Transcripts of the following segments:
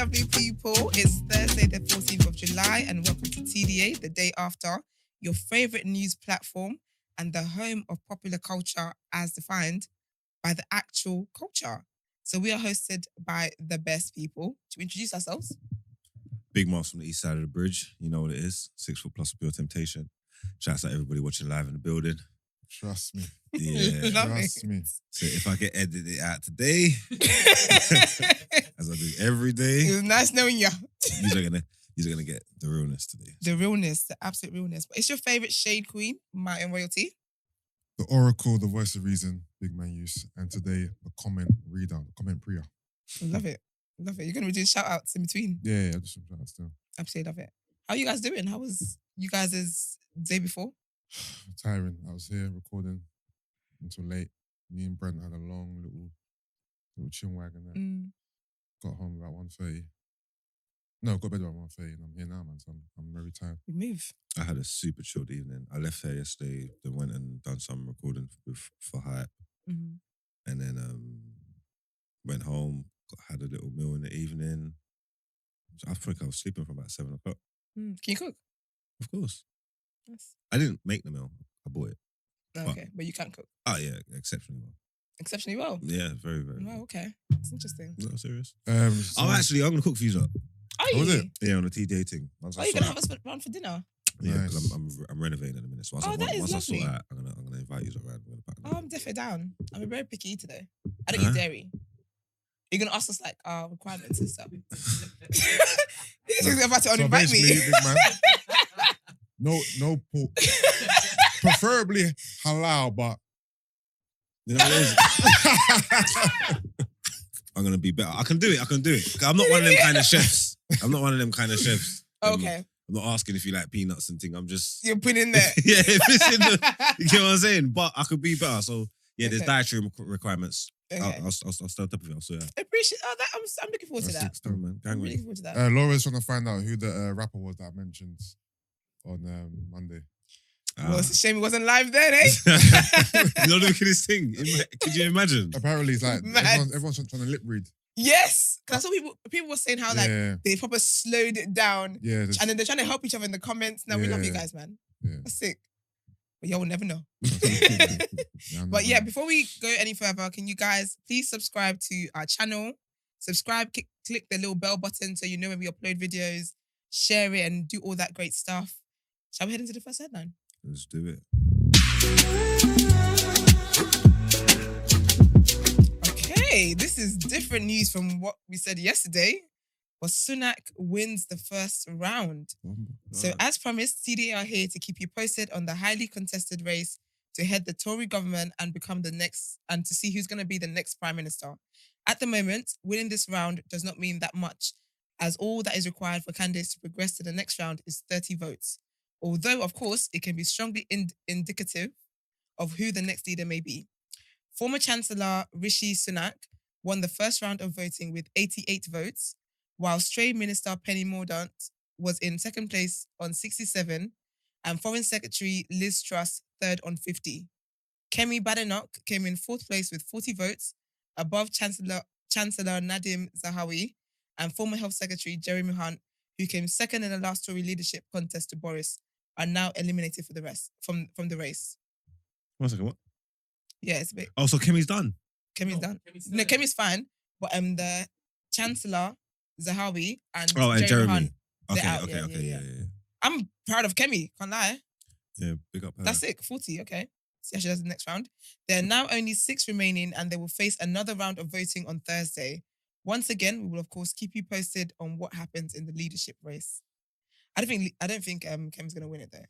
lovely people. It's Thursday, the 14th of July, and welcome to TDA, the day after, your favourite news platform and the home of popular culture as defined by the actual culture. So we are hosted by the best people. To introduce ourselves? Big Moss from the east side of the bridge. You know what it is. 6 foot plus pure temptation. Shouts out everybody watching live in the building. Trust me. Yeah. Trust me. So if I get edited out today, as I do every day, It was nice knowing you. you're gonna get the realness today. The realness, the absolute realness. But it's your favourite shade queen, Martin Royalty. The Oracle, the voice of reason, Big Man Use. And today, the comment reader, the comment priya. Love it. Love it. You're going to be doing shout outs in between. Yeah, I just some shout outs still. Absolutely love it. How are you guys doing? How was you guys' day before? Tiring. I was here recording until late. Me and Brent had a long little chin wag and then got home about 1:30. No, got bed about 1:30 and I'm here now, man. So I'm very tired. We move. I had a super chilled evening. I left here yesterday, then went and done some recording for Hype, Mm-hmm. and then went home, had a little meal in the evening. So I think I was sleeping from about 7 o'clock. Can you cook? Of course. Yes. I didn't make the meal. I bought it. Okay, but you can cook. Oh yeah, exceptionally well. Exceptionally well. Yeah, very, very Wow, well. okay. That's interesting. No, serious. So- I'm gonna cook for you, lot. Are Oh, you? was it? Yeah, on the TDA thing. Once Are I you sort going to out- have us round for dinner? Yeah, Nice. because I'm renovating in a minute. So once, Oh, that is once I sort lovely. out, I'm gonna invite you around. We're gonna pack Oh, I'm definitely down. I'm a very picky eater though. I don't Huh? eat dairy. You're going to ask us like our requirements and stuff. He's about to So invite me. basically, Big Man, no pork. Preferably halal, but You know what it is? I'm gonna be better. I can do it. I'm not one of them kind of chefs. Okay. I'm not asking if you like peanuts and thing. I'm just You're putting in there. yeah. If it's in the, you get what I'm saying. But I could be better. So yeah, there's Okay. dietary requirements. Okay. I'll stay on top of it. So yeah. Appreciate that. I'm looking forward to That's that. sick still. Man, I'm gang really with. looking forward to that. Laura's trying to find out who the rapper was that I mentioned on Monday. Well, it's a shame it wasn't live then, eh? You know, look at this thing. Could you imagine? Apparently, it's like Mad. everyone's trying to lip read. Yes. Because I saw people were saying how like Yeah, they proper slowed it down. yeah. there's- And then they're trying to help each other in the comments. Now we love you Yeah. guys, man. Yeah. That's sick. But y'all will never know. Yeah, But yeah, before we go any further, can you guys please subscribe to our channel? Subscribe, click the little bell button so you know when we upload videos, share it, and do all that great stuff. Shall we head into the first headline? Let's do it. Okay, this is different news from what we said yesterday. But Sunak wins the first round. So as promised, TDA are here to keep you posted on the highly contested race to head the Tory government and become the next, and to see who's going to be the next Prime Minister. At the moment, winning this round does not mean that much, as all that is required for candidates to progress to the next round is 30 votes. Although, of course, it can be strongly indicative of who the next leader may be. Former Chancellor Rishi Sunak won the first round of voting with 88 votes, while Trade Minister Penny Mordaunt was in second place on 67, and Foreign Secretary Liz Truss third on 50. Kemi Badenoch came in fourth place with 40 votes, above Chancellor Nadim Zahawi and former Health Secretary Jeremy Hunt, who came second in the last Tory leadership contest to Boris, are now eliminated for the rest from the race. 1 second. What? Yeah, it's a bit. Oh, so Kemi's done. Kemi's done. No, Kemi's fine, but the Chancellor Zahawi and And Jeremy. Hunt. Okay, They're out, okay, yeah. yeah. I'm proud of Kemi, can't lie. Yeah, big up her. That's it, 40, okay. See how she does the next round. There are now only 6 remaining and they will face another round of voting on Thursday. Once again, we will of course keep you posted on what happens in the leadership race. I don't think Kemi's gonna win it though.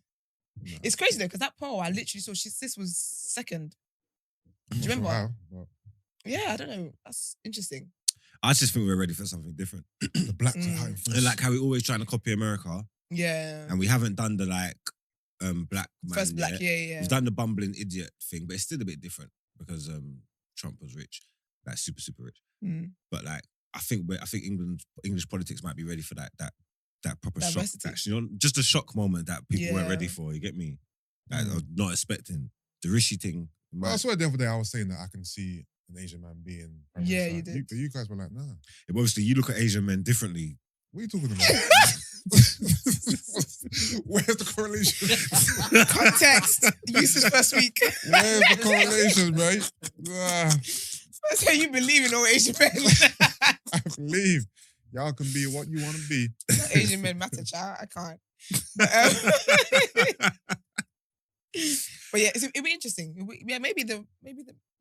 No. It's crazy though, because that poll I literally saw sis was second. I'm Do not you sure remember? how, Yeah, I don't know. That's interesting. I just think we're ready for something different. but the blacks are hot in And like how we're always trying to copy America, Yeah. and we haven't done the black man First black, yet. yeah. We've done the bumbling idiot thing, but it's still a bit different because Trump was rich, like super rich. Mm. But like I think English politics might be ready for that proper Diversity. shock. That, you know, just a shock moment that people weren't Yeah. ready for. You get me? Like, I was not expecting the Rishi thing. But I swear the other day I was saying that I can see an Asian man being Prime Yeah, Minister. you did. But you guys were like, nah. Yeah, but obviously, you look at Asian men differently. What are you talking about? Where's the correlation? Context. Uses first week. Where's the correlation, mate? That's how you believe in all Asian men. I believe y'all can be what you want to be. Asian men matter, child. I can't. But yeah, it'll be interesting. Yeah, maybe the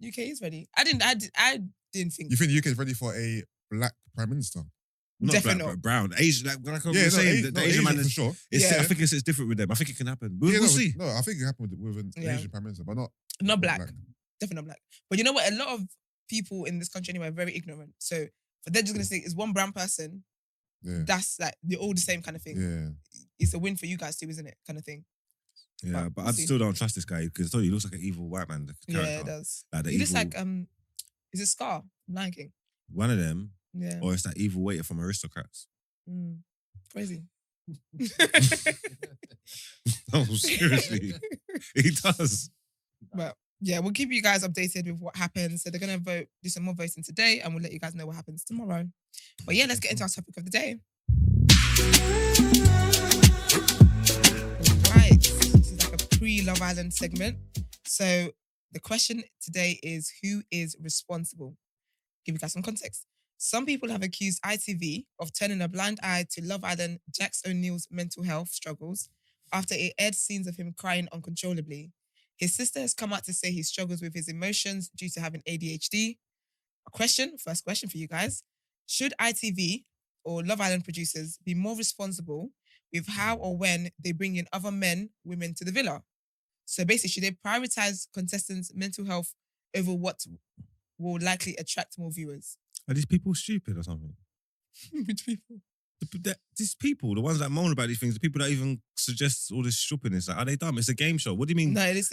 UK is ready. I didn't think. You think the UK is ready for a black prime minister? Not Definitely black, not. but brown. Asian, like I was Yeah, saying, the Asian man for is. sure. It's, Yeah. I think it's different with them. I think it can happen. We'll see. No, I think it happened with an Yeah. Asian prime minister, but Not black. Definitely not black. But you know what? A lot of people in this country anyway are very ignorant. So for they're just gonna say it's one brown person. Yeah. That's like they're all the same kind of thing. Yeah. It's a win for you guys too, isn't it? Kind of thing. Yeah, But but we'll I see. still don't trust this guy because I told you he looks like an evil white man. The Yeah, character. it does. Like the He looks evil, like is it Scar? Lion King. one of them, Yeah. or it's that evil waiter from Aristocrats. Crazy. No, seriously, he does. But yeah, we'll keep you guys updated with what happens. So they're gonna do some more voting today, and we'll let you guys know what happens tomorrow. But yeah, let's get into our topic of the day. Right, this is like a pre-Love Island segment. So the question today is, who is responsible? Give you guys some context. Some people have accused ITV of turning a blind eye to Love Island Jax O'Neill's mental health struggles after it aired scenes of him crying uncontrollably. His sister has come out to say he struggles with his emotions due to having ADHD. First question for you guys. Should ITV or Love Island producers be more responsible with how or when they bring in other women to the villa? So basically, should they prioritize contestants' mental health over what will likely attract more viewers? Are these people stupid or something? Which people? These people, the ones that moan about these things, the people that even suggest all this stupidness, like, are they dumb? It's a game show. What do you mean? No, it is.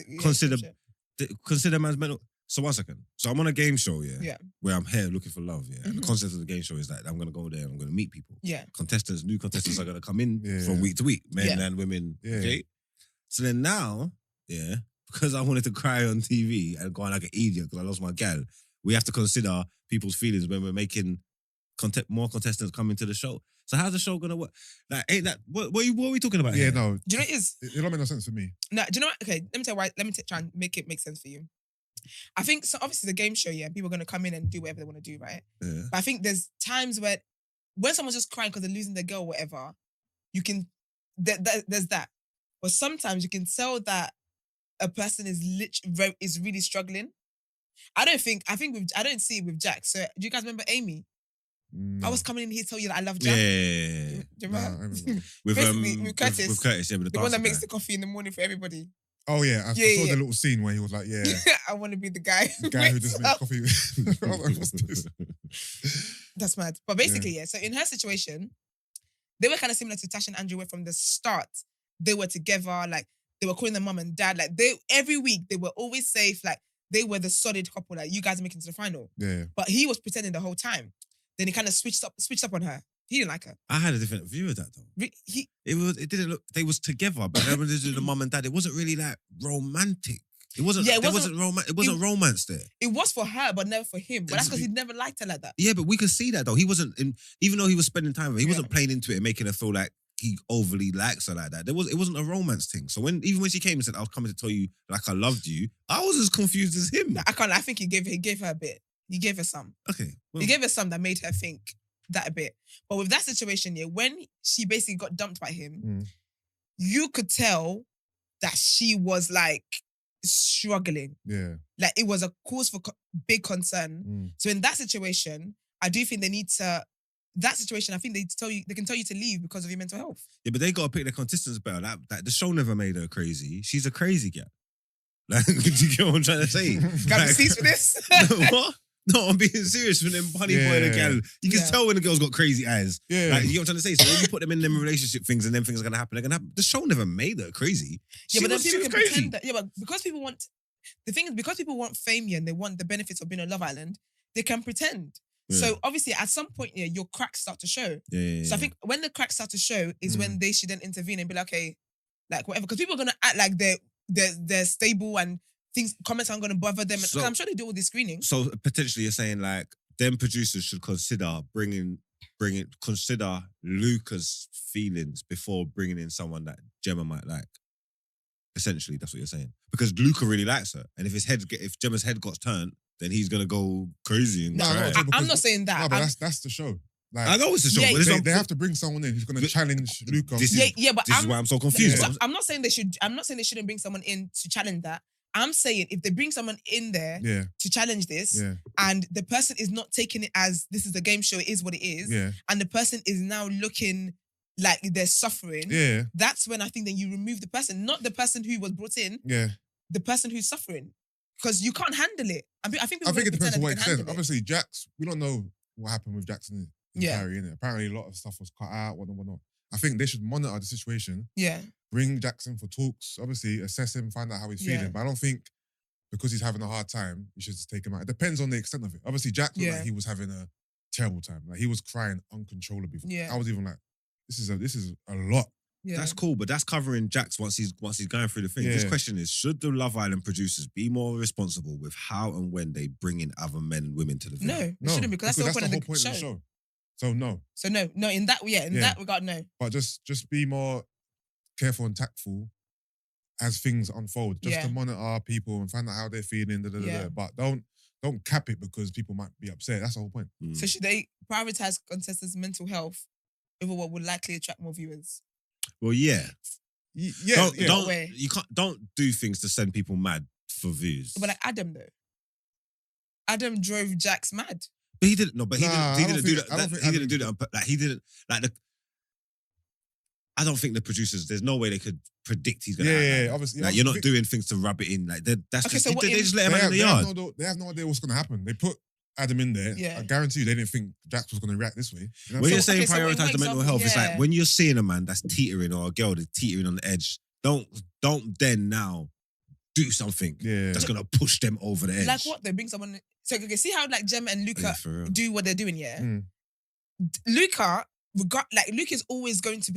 Consider man's mental. So 1 second. So I'm on a game show, Yeah. where I'm here looking for love, and the Mhm. concept of the game show is that I'm gonna go there and I'm gonna meet people. Yeah. New contestants are gonna come in Yeah. from week to week, men Yeah. and women. Yeah. Okay. So then now, because I wanted to cry on TV and go on like an idiot because I lost my gal, we have to consider people's feelings when we're making more contestants come into the show. So how's the show gonna work? Like, ain't that what are we talking about? Yeah, here? no. Do you know what it is? It don't make no sense for me. No, do you know what? Okay, let me tell you why. Let me try and make it make sense for you. I think so. Obviously, the game show, people are gonna come in and do whatever they want to do, right? Yeah. But I think there's times when someone's just crying because they're losing their girl, or whatever, you can. There's that. But sometimes you can tell that a person is really struggling. I don't see it with Jack. So do you guys remember Amy? No. I was coming in here to tell you that I love Jack. Yeah. Do you Nah, remember? I remember. Basically, with Curtis. with Curtis, with The one that dancer makes guy. the coffee in the morning for everybody. Oh yeah, I Yeah, saw yeah. the little scene where he was like, "Yeah, I want to be the guy. the guy who makes just makes up. coffee." I was like, "What's this?" That's mad. But basically, yeah. So in her situation, they were kind of similar to Tash and Andrew, where from the start they were together. Like they were calling their mum and dad. Like every week they were always safe. Like they were the solid couple. Like you guys are making it to the final. Yeah, But he was pretending the whole time. Then he kind of switched up on her. He didn't like her. I had a different view of that though. It didn't look. They was together, but when they did the mum and dad, it wasn't really like romantic. It wasn't. Yeah, It wasn't romance there. It was for her, but never for him. But that's because It's- he never liked her like that. Yeah, but we could see that though. He wasn't. Even though he was spending time with her, he Yeah. wasn't playing into it and making her feel like he overly likes her like that. It wasn't a romance thing. So when she came and said, "I was coming to tell you like I loved you," I was as confused as him. I can't. I think he gave her a bit. He gave her some. Okay. Well, He gave her some that made her think that a bit. But with that situation, when she basically got dumped by him, you could tell that she was like struggling. yeah. Like it was a cause for big concern. So in that situation, I do think they need to. That situation, I think they can tell you to leave because of your mental health. yeah, but they got to pick their contestants better. That the show never made her crazy. She's a crazy girl. Like, do you get what I'm trying to say? Got receipts for this? What? No, I'm being serious with them honey boy and the Yeah. gal. You can Yeah. tell when the girl's got crazy eyes. Yeah. Like, you get what I'm trying to say? So when you put them in them relationship things and then things are going to happen, they're going to happen. The show never made her crazy. Yeah, but then she people was can crazy. pretend that. Yeah, but because people want. The thing is, because people want fame and they want the benefits of being on Love Island, they can pretend. Yeah. So obviously, at some point, your cracks start to show. Yeah. So I think when the cracks start to show is when they should then intervene and be like, okay, like whatever, because people are gonna act like they're stable and comments aren't going to bother them. So- Because I'm sure they do all these screenings. So potentially you're saying like them producers should consider consider Luca's feelings before bringing in someone that Gemma might like. Essentially, that's what you're saying. Because Luca really likes her, and if Gemma's head got turned, then he's gonna go crazy and No, try. I'm not saying that. No, but that's the show. Like, I know it's a show, Yeah, but they have to bring someone in who's going to challenge Luca. This but is why I'm so confused. Yeah. I'm not saying they should. I'm not saying they shouldn't bring someone in to challenge that. I'm saying if they bring someone in there Yeah, to challenge this, yeah, and the person is not taking it as this is a game show, it is what it is, yeah, and the person is now looking like they're suffering, yeah, that's when I think that you remove the person, not the person who was brought in, yeah. the person who's suffering, because you can't handle it. I think I think it depends on what extent. extent. Obviously, Jax, we don't know what happened with Jackson and Yeah. Carrie, innit? Apparently, a lot of stuff was cut out, whatnot. I think they should monitor the situation, Yeah, bring Jackson for talks, obviously, assess him, find out how he's feeling. Yeah. But I don't think because he's having a hard time, you should just take him out. It depends on the extent of it. Obviously, Jack looked Yeah. like he was having a terrible time. Like, he was crying uncontrollably. Yeah. I was even like, this is a lot. yeah. That's cool, but that's covering Jax once he's going through the thing. Yeah. This question is: should the Love Island producers be more responsible with how and when they bring in other men and women to the thing? No, it shouldn't, because that's the whole point of the show. So no. So no, in that that regard, no. But just be more careful and tactful as things unfold. Just Yeah. to monitor people and find out how they're feeling. Yeah. But don't cap it because people might be upset. That's the whole point. Mm. So should they prioritize contestants' mental health over what would likely attract more viewers? Well, yeah. Yeah, Don't do things to send people mad for views. But like Adam though, Adam drove Jax mad. But he didn't. No, but he Nah, didn't. I He don't didn't do think- that. I don't think He didn't do Adam- that. Like he didn't. Like the. I don't think the producers. There's no way they could predict he's gonna. act like that. obviously. Like you're not doing things to rub it in. Like that's Okay, just. so what They if- just let him out in the yard. They have no idea what's going to happen. They put Adam in there. Yeah. I guarantee you they didn't think Jax was going to react this way. You know? When you're So- saying okay, so prioritize what the mental example- health, it's yeah. like when you're seeing a man that's teetering or a girl that's teetering on the edge. Don't then now do something Yeah. that's gonna push them over the edge. Like what? They bring someone. So okay, see how like Gemma and Luca Yeah, for real. do what they're doing. Yeah, Mm. Luca, Luca is always going to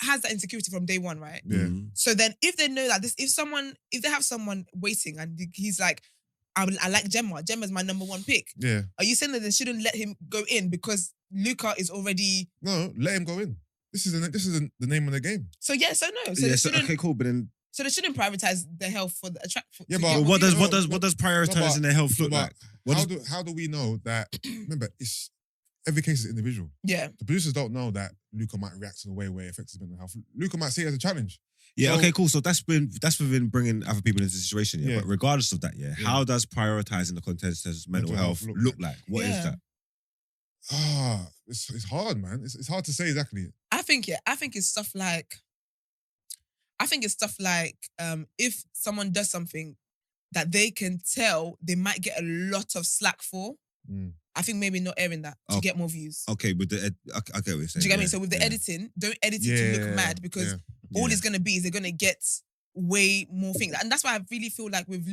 has that insecurity from day one, right? Yeah. Mm. So then, if they know that if they have someone waiting and he's like, I like Gemma. Gemma's my number one pick. Yeah. Are you saying that they shouldn't let him go in because Luca is already? No, let him go in. This is the name of the game. So yeah, so no. So Yeah, they so, shouldn't. okay, cool. But then, So they shouldn't prioritize their health for the attract. Yeah, to but- get well, more what does viewers. what does prioritizing their health look But like? What how do we know that? Remember, it's every case is individual. Yeah, The producers don't know that Luca might react in a way where it affects his mental health. Luca might see it as a challenge. Yeah, So- okay, cool. So that's within bringing other people into the situation. Yeah, Yeah. but regardless of that, yeah, Yeah. how does prioritizing the contestants' mental health look like? What is Yeah. that? It's hard, man. It's hard to say exactly. I think it's stuff like. If someone does something that they can tell they might get a lot of slack for, Mm. I think maybe not airing that to Oh. get more views. Okay, with the I get what you're saying. Do you get me? yeah, So with the yeah. editing, don't edit it to look mad because all Yeah. it's gonna be is they're gonna get way more things, and that's why I really feel like with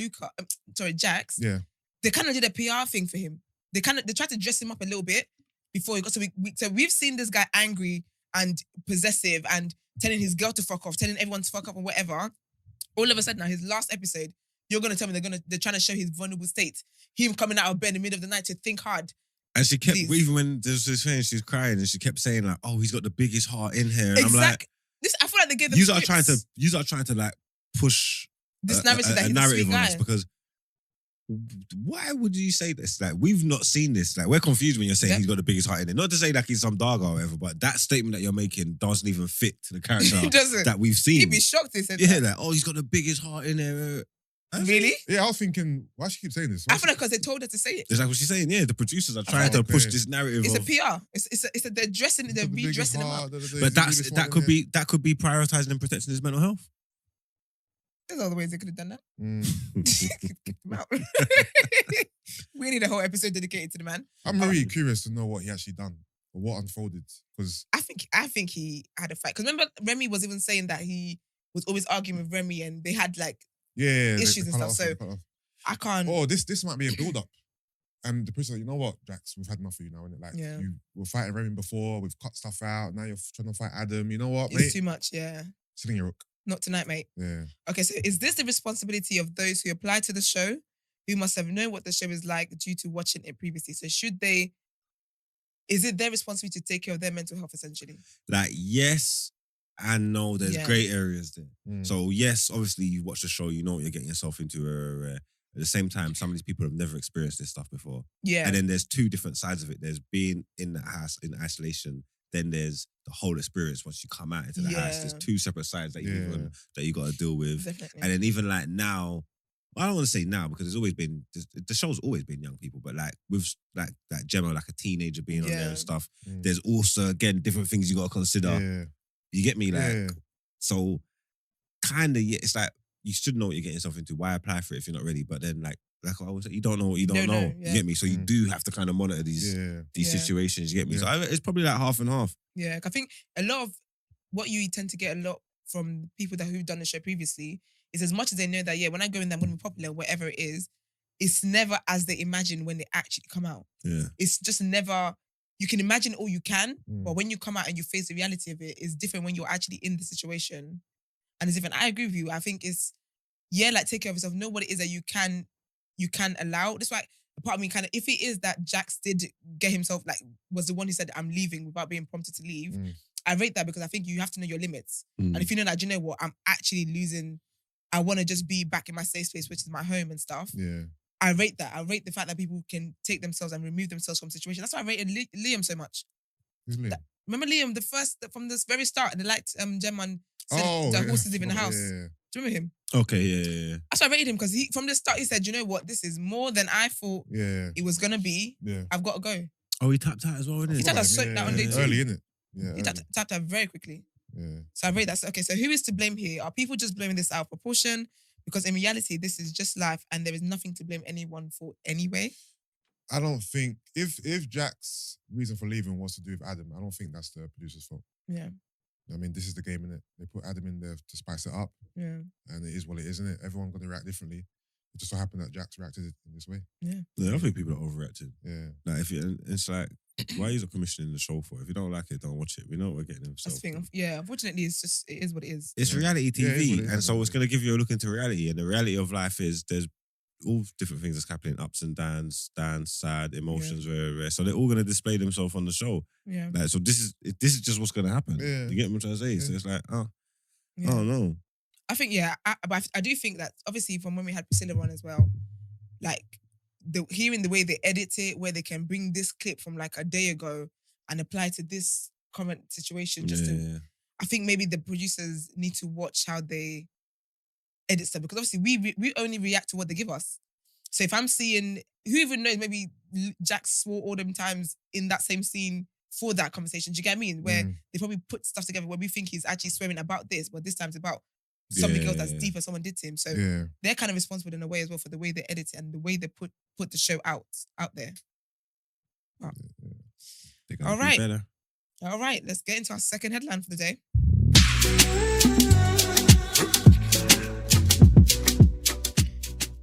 Jax, Yeah. they kind of did a PR thing for him. They tried to dress him up a little bit before he got. So we've seen this guy angry and possessive and telling his girl to fuck off, telling everyone to fuck up and whatever. All of a sudden now, his last episode, you're gonna tell me they're trying to show his vulnerable state. Him coming out of bed in the middle of the night to think hard. And she kept, Please. even when there was this thing, she was crying and she kept saying like, "Oh, he's got the biggest heart in here." And I'm like, I feel like they gave them you are trying scripts. to like push This narrative that a he's a narrative sweet on guy. us because why would you say this? Like, we've not seen this. Like, we're confused when you're saying Yeah. he's got the biggest heart in it. Not to say like he's some dog or whatever, but that statement that you're making doesn't even fit to the character He doesn't. that we've seen. He'd be shocked if he said Yeah, that. like, oh, he's got the biggest heart in there. Really? Yeah, I was thinking, why she keep saying this? I feel like because they told her to say it. Is that what she's saying? Yeah, the producers are trying thought, to push okay. this narrative. It's a of, PR. They're dressing, they're redressing him up. but that could be prioritizing and protecting his mental health. There's other ways they could have done that. Mm. Kicked him out. We need a whole episode dedicated to the man. I'm really curious to know what he actually done or what unfolded because I think he had a fight. Because remember, Remy was even saying that he was always arguing with Remy and they had like issues and stuff. So I can't. Oh, this might be a build up. And the person like, you know what, Jax, we've had enough of you now, innit? Like, Yeah. you were fighting Remy before, we've cut stuff out, now you're trying to fight Adam. You know what, It's mate? too much, yeah. Sling your hook. Not tonight, mate. Yeah. Okay, so is this the responsibility of those who apply to the show, who must have known what the show is like due to watching it previously? So is it their responsibility to take care of their mental health, essentially? Like, yes and no, there's grey areas there. So, yes, obviously, you watch the show, you know what you're getting yourself into. At the same time, some of these people have never experienced this stuff before. Yeah. And then there's two different sides of it. There's being in the house in isolation. Then there's the whole experience once you come out into the house. There's two separate sides that you got to deal with. Definitely. And then even like now, I don't want to say now because it's always been, the show's always been young people, but like with like that Gemma, like a teenager being on there and stuff, there's also, again, different things you got to consider. Yeah. You get me? Like, so kind of, it's like, you should know what you're getting yourself into. Why apply for it if you're not ready? But then like I always say, you don't know what you don't know. You get me? So you do have to kind of monitor these situations, you get me? So it's probably like half and half. Yeah, I think a lot of what you tend to get a lot from people who've done the show previously is as much as they know that, when I go in there, I'm going to be popular, whatever it is, it's never as they imagine when they actually come out. Yeah. It's just never, you can imagine all you can, but when you come out and you face the reality of it, it's different when you're actually in the situation. And it's different. I agree with you. I think it's, like take care of yourself. Know what it is that you can allow. That's why a part of me kind of, if it is that Jax did get himself, like, was the one who said, I'm leaving without being prompted to leave, I rate that because I think you have to know your limits. And if you know that, you know what, I'm actually losing, I want to just be back in my safe space, which is my home and stuff. Yeah. I rate that. I rate the fact that people can take themselves and remove themselves from situations. That's why I rated Liam so much. Who's Liam? Remember Liam, from the very start, and they liked Gemma and said the horses live in the house. Yeah. Do you remember him? Okay, yeah. That's why I rated him, because from the start he said, you know what, this is more than I thought it was going to be. Yeah. I've got to go. Oh, he tapped out as well, didn't he? He tapped out soaked out on day 2. Early, innit? Yeah. He tapped out very quickly. Yeah. So I rate that. Okay, so who is to blame here? Are people just blaming this out of proportion? Because in reality, this is just life and there is nothing to blame anyone for anyway. I don't think, if Jack's reason for leaving was to do with Adam, I don't think that's the producer's fault. Yeah. I mean, this is the game, innit? They put Adam in there to spice it up. Yeah. And it is what it is, innit? Everyone's going to react differently. It just so happened that Jax reacted in this way. Yeah, I think people are overreacting. Yeah. Like, it's like, why are you commissioning the show for? If you don't like it, don't watch it. We know what we're getting ourselves. Unfortunately, it is what it is. It's reality TV, it is, and so it's going to give you a look into reality. And the reality of life is there's all different things that's happening, ups and downs, sad, emotions, rare. So they're all going to display themselves on the show. Yeah. Like, so this is just what's going to happen. Yeah. You get what I'm trying to say? Yeah. So it's like, oh no. I think, but I do think that obviously from when we had Priscilla on as well, like hearing the way they edit it, where they can bring this clip from like a day ago and apply to this current situation, I think maybe the producers need to watch how they edit stuff, because obviously we only react to what they give us. So if I'm seeing, who even knows, maybe Jack swore all them times in that same scene for that conversation. Do you get what I mean? Where they probably put stuff together where we think he's actually swearing about this, but this time it's about something else that's deeper someone did to him. So they're kind of responsible in a way as well for the way they edit it and the way they put the show out there. Oh. All right. Better. All right, let's get into our second headline for the day.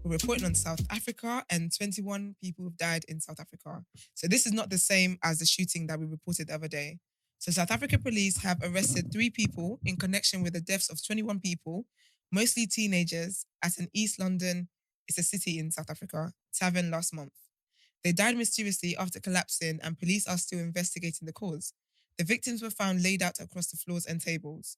We're reporting on South Africa, and 21 people have died in South Africa. So this is not the same as the shooting that we reported the other day. So South African police have arrested 3 people in connection with the deaths of 21 people, mostly teenagers, at an East London, it's a city in South Africa, tavern last month. They died mysteriously after collapsing, and police are still investigating the cause. The victims were found laid out across the floors and tables.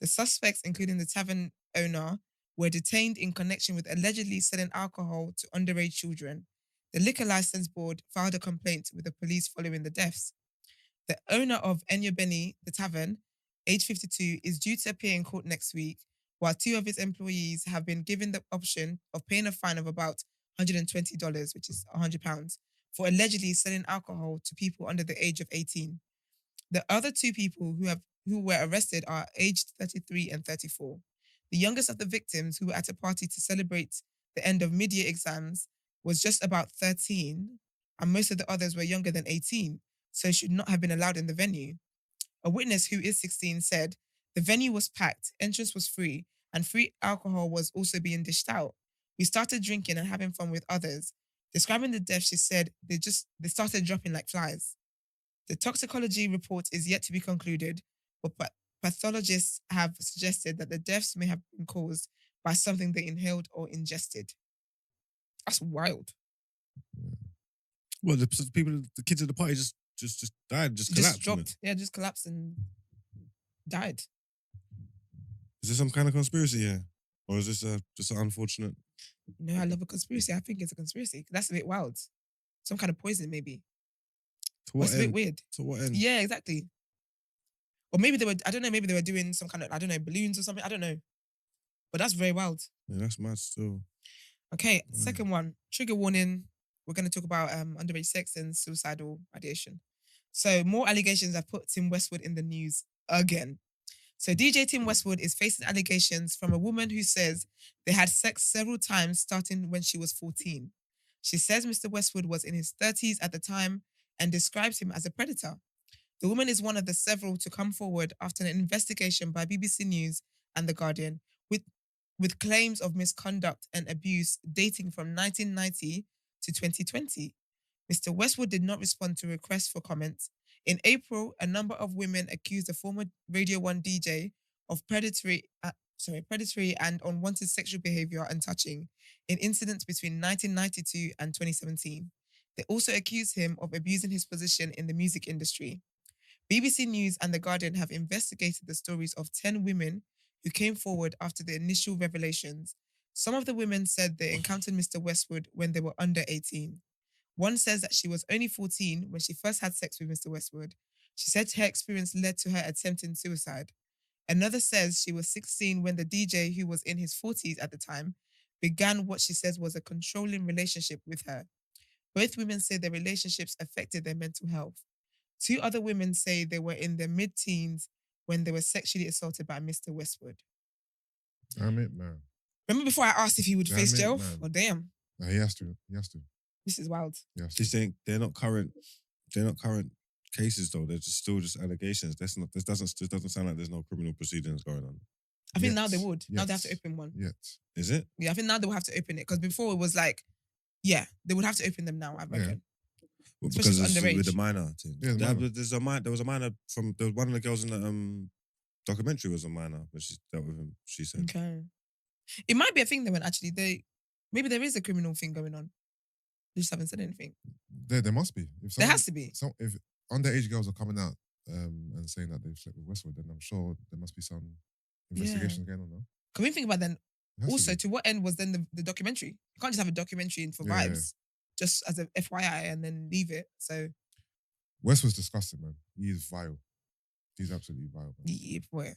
The suspects, including the tavern owner, were detained in connection with allegedly selling alcohol to underage children. The Liquor License Board filed a complaint with the police following the deaths. The owner of Enyobeni, the tavern, age 52, is due to appear in court next week, while 2 of its employees have been given the option of paying a fine of about $120, which is £100, for allegedly selling alcohol to people under the age of 18. The other 2 people who were arrested are aged 33 and 34. The youngest of the victims, who were at a party to celebrate the end of mid-year exams, was just about 13, and most of the others were younger than 18, so should not have been allowed in the venue. A witness who is 16 said, "The venue was packed, entrance was free, and free alcohol was also being dished out. We started drinking and having fun with others." Describing the death, she said, they started dropping like flies. The toxicology report is yet to be concluded, but pathologists have suggested that the deaths may have been caused by something they inhaled or ingested. That's wild. Well, the kids at the party just died, just collapsed. Dropped. Yeah, just collapsed and died. Is there some kind of conspiracy here? Or is this just an unfortunate? No, I love a conspiracy. I think it's a conspiracy. That's a bit wild. Some kind of poison, maybe. To what It's a bit weird. To what end? Yeah, exactly. Or maybe they were, I don't know, maybe they were doing some kind of, I don't know, balloons or something. I don't know. But that's very wild. Yeah, that's mad still. Okay, second one. Trigger warning. We're going to talk about underage sex and suicidal ideation. So more allegations have put Tim Westwood in the news again. So DJ Tim Westwood is facing allegations from a woman who says they had sex several times starting when she was 14. She says Mr. Westwood was in his 30s at the time and describes him as a predator. The woman is one of the several to come forward after an investigation by BBC News and The Guardian with claims of misconduct and abuse dating from 1990 to 2020. Mr. Westwood did not respond to requests for comments. In April, a number of women accused the former Radio 1 DJ of predatory and unwanted sexual behavior and touching in incidents between 1992 and 2017. They also accused him of abusing his position in the music industry. BBC News and The Guardian have investigated the stories of 10 women who came forward after the initial revelations. Some of the women said they encountered Mr. Westwood when they were under 18. One says that she was only 14 when she first had sex with Mr. Westwood. She said her experience led to her attempting suicide. Another says she was 16 when the DJ, who was in his 40s at the time, began what she says was a controlling relationship with her. Both women say their relationships affected their mental health. 2 other women say they were in their mid-teens when they were sexually assaulted by Mr. Westwood. Damn it, man. Remember before I asked if he would face jail? Man. Oh, damn. No, he has to. This is wild. She's saying they're not current cases though. They're still just allegations. This doesn't sound like there's no criminal proceedings going on. I think now they would. Now they have to open one. Yet. Is it? Yeah, I think now they will have to open it because before it was like, yeah, they would have to open them now. I reckon. Well, because it's underage. with the minor thing. Yeah, there was a minor from one of the girls in the documentary was a minor, but she dealt with him. She said, okay, it might be a thing though. When actually maybe there is a criminal thing going on. They just haven't said anything. There must be. There has to be. If underage girls are coming out and saying that they've slept with Westwood, then I'm sure there must be some investigations going on now. Can we think about then? Also, to what end was then the documentary? You can't just have a documentary for vibes, just as a FYI, and then leave it. So Westwood's disgusting, man. He is vile. He's absolutely vile. Man. Yeah, boy.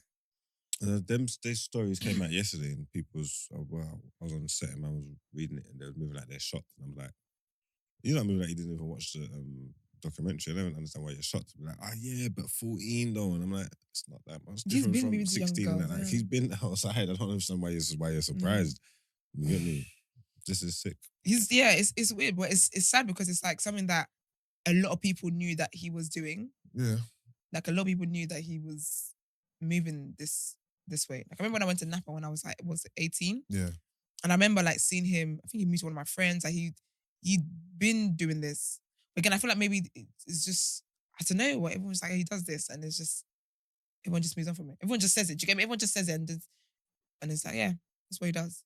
These stories came out yesterday, and people's I was on the set and I was reading it, and they were moving like they're shocked, and I'm like, you're not moving like you didn't even watch the documentary. I don't understand why you're shocked. Like, yeah, but 14 though, and I'm like, it's not that much different from 16. And like, he's been outside. I don't understand why you're surprised. You get me? This is sick. It's weird, but it's sad because it's like something that a lot of people knew that he was doing. Yeah, like a lot of people knew that he was moving this way. Like I remember when I went to Napa when I was 18. Yeah, and I remember like seeing him. I think he moved to one of my friends. Like he'd been doing this. But again, I feel like maybe it's just, I don't know what everyone's like, he does this, and it's just, everyone just moves on from it. Everyone just says it. Do you get me? Everyone just says it, and it's like, yeah, that's what he does.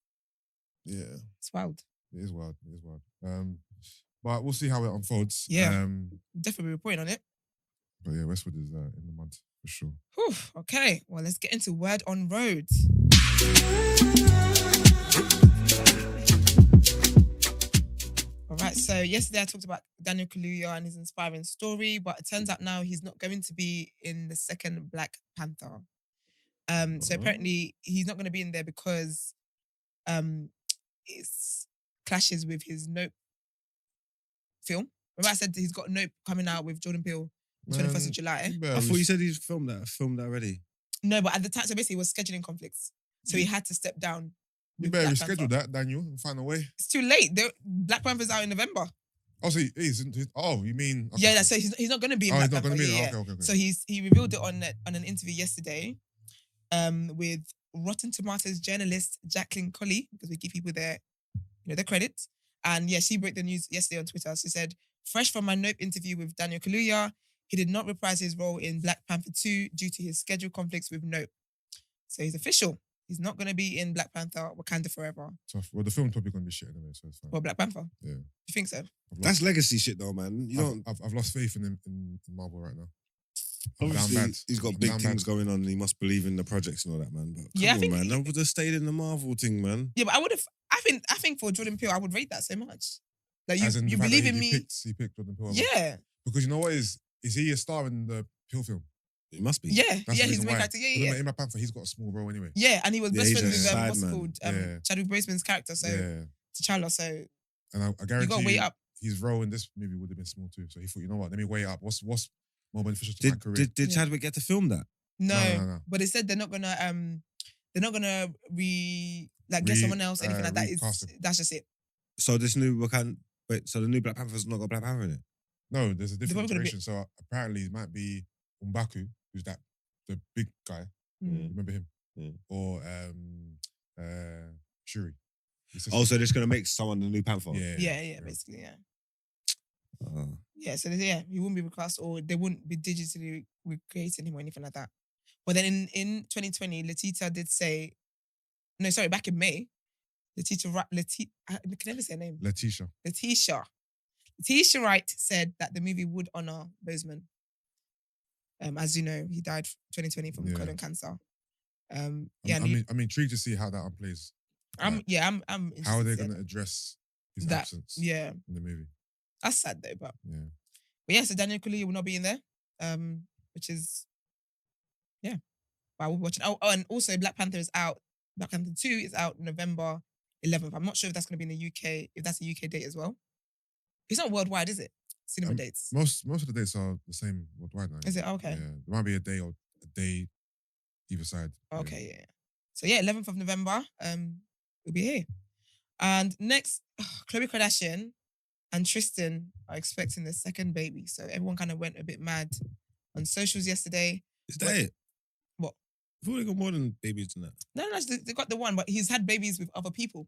Yeah. It's wild. It is wild. But we'll see how it unfolds. Yeah. Definitely reporting on it. But yeah, Westwood is in the mud for sure. Whew, okay, well, let's get into Word on Road. All right, so yesterday I talked about Daniel Kaluya and his inspiring story, but it turns out now he's not going to be in the second Black Panther. So apparently he's not going to be in there because it clashes with his Nope film. Remember I said he's got Nope coming out with Jordan Peele 21st of July. I thought you said he's filmed that already. No, but at the time, so basically it was scheduling conflicts. So he had to step down. You better reschedule that, Daniel, and find a way. It's too late. Black Panther's out in November. Oh, so you mean... Okay. Yeah, so he's not going to be in Black Panther. He's not going to be in Okay. So he revealed it on an interview yesterday with Rotten Tomatoes journalist Jacqueline Colley, because we give people their credit. And yeah, she broke the news yesterday on Twitter. She said, fresh from my Nope interview with Daniel Kaluya, he did not reprise his role in Black Panther 2 due to his schedule conflicts with Nope. So he's official. He's not going to be in Black Panther Wakanda Forever. Tough. Well, the film's probably going to be shit anyway, so it's fine. Well, Black Panther? Yeah. You think so? That's legacy shit though, man. I've lost faith in Marvel right now. Obviously, he's got big things going on and he must believe in the projects and all that, man. But Yeah, I come think on, man. I would have stayed in the Marvel thing, man. Yeah, but I think for Jordan Peele, I would rate that so much. Like As in you the fact believe that in me. He picked Jordan Peele. Yeah. Because you know what is he a star in the Peele film? It must be. Yeah. That's Yeah, the he's reason the main why. character. Yeah. In Black Panther, he's got a small role anyway. Yeah, and he was Yeah, best he's friends a with side what's it man. called? Yeah. Chadwick Boseman's character, so Yeah. T'Challa. So And I you guarantee got to weigh up. his role in this movie would have been small too. So he thought, you know what, let me weigh up. What's more beneficial to my career? Did Chadwick get to film that? No. But they said they're not gonna get someone else, anything like that. Recast him. That's just it. So this new so the new Black Panther's not got Black Panther in it? No, there's a different probably gonna be- iteration. So apparently it might be M'Baku, who's the big guy. Remember him? Mm. Or Shuri. Oh, so they're just going to make someone the new Panther? Yeah, basically, yeah. Oh. Yeah, so he wouldn't be recast or they wouldn't be digitally recreating him or anything like that. But then in 2020, Letita did say, back in May, I can never say her name. Letitia Wright said that the movie would honor Boseman. As you know, he died 2020 from colon cancer. I'm intrigued to see how that unplays. I'm how are they going to address his absence in the movie? That's sad though, but yeah. But yeah, so Daniel Kaluuya will not be in there, which is but I will be watching. Oh, and also Black Panther is out. Black Panther 2 is out November 11th. I'm not sure if that's going to be in the UK, if that's a UK date as well. It's not worldwide, is it? Cinema dates. Most of the dates are the same worldwide now. Is it? Okay. Yeah. There might be a day either side. Okay, yeah. So yeah, 11th of November, we'll be here. And next, Khloe Kardashian and Tristan are expecting their second baby. So everyone kind of went a bit mad on socials yesterday. Is that it? What? I've already got more than babies than that. No, they got the one, but he's had babies with other people.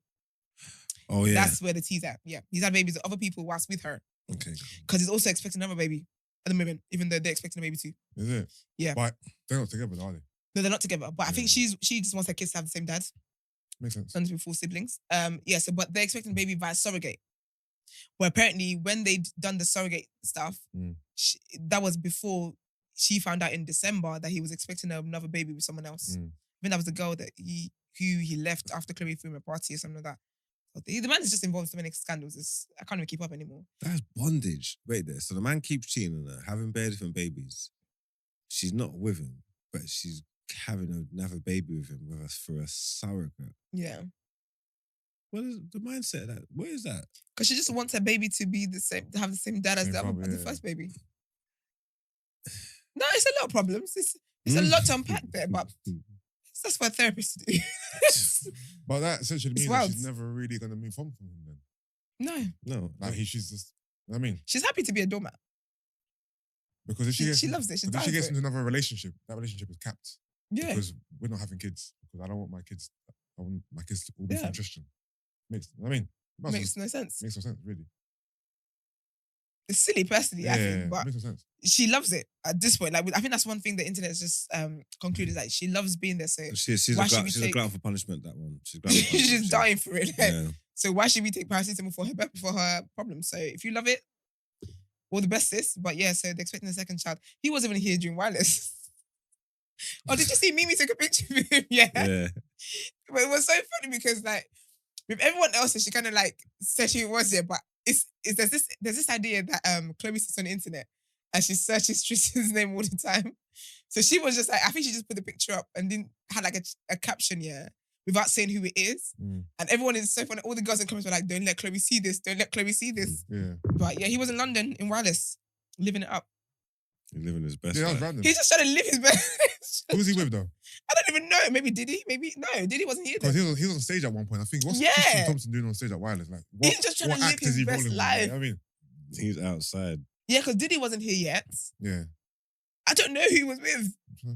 Oh, yeah. That's where the tea's at. Yeah. He's had babies with other people whilst with her. Okay. Because he's also expecting another baby at the moment, even though they're expecting a baby too. Is it? Yeah. But they're not together, are they? No, they're not together. But I think she just wants her kids to have the same dad. Makes sense. Sons with 4 siblings. But they're expecting a baby via surrogate. Well, apparently when they'd done the surrogate stuff, that was before she found out in December that he was expecting another baby with someone else. I think that was the girl that he left after Khloe threw him a party or something like that. But the man is just involved in so many scandals. I can't even keep up anymore. That's bondage. Wait there. So the man keeps cheating on her, having bare different babies. She's not with him, but she's having another baby with him for a surrogate. Yeah. What is the mindset of that? What is that? Because she just wants her baby to be the same, to have the same dad as the first baby. No, it's a lot of problems. It's a lot to unpack there, but that's for a therapist to do. But that essentially means that she's never really going to move on from him then. No. Like she's just, I mean. She's happy to be a doormat. Because if she loves it. If she gets into another relationship, that relationship is capped. Yeah. Because we're not having kids. Because I want my kids to all be from Tristan. Makes no sense. Makes no sense, really. It's silly, personally, I think, but makes no sense. She loves it at this point. Like, I think that's one thing the internet has just concluded. Like, she loves being there. So she's a glutton for punishment. That one. She's just dying for it. Yeah. So why should we take paracetamol for her problems? So if you love it, all the best, sis. But yeah, so they're expecting a second child. He wasn't even here during wireless. Oh, did you see Mimi took a picture of him? Yeah. But it was so funny because like with everyone else, she kind of like said she was there, but there's this idea that Khloe sits on the internet and she searches Tristan's name all the time. So she was just like, I think she just put the picture up and then had like a caption, without saying who it is. And everyone is so funny. All the girls in comments were like, don't let Khloe see this. Don't let Khloe see this. Yeah. But yeah, he was in London in wireless, living it up. He's living his best life. life. Random. He's just trying to live his best. Who was he with though? I don't even know. Maybe Diddy? Maybe no. Diddy wasn't here. Because he was on stage at one point. I think what's Tristan Thompson doing on stage at Wireless? Like he's just trying to live his best life. I mean, he's outside. Yeah, because Diddy wasn't here yet. Yeah. I don't know who he was with.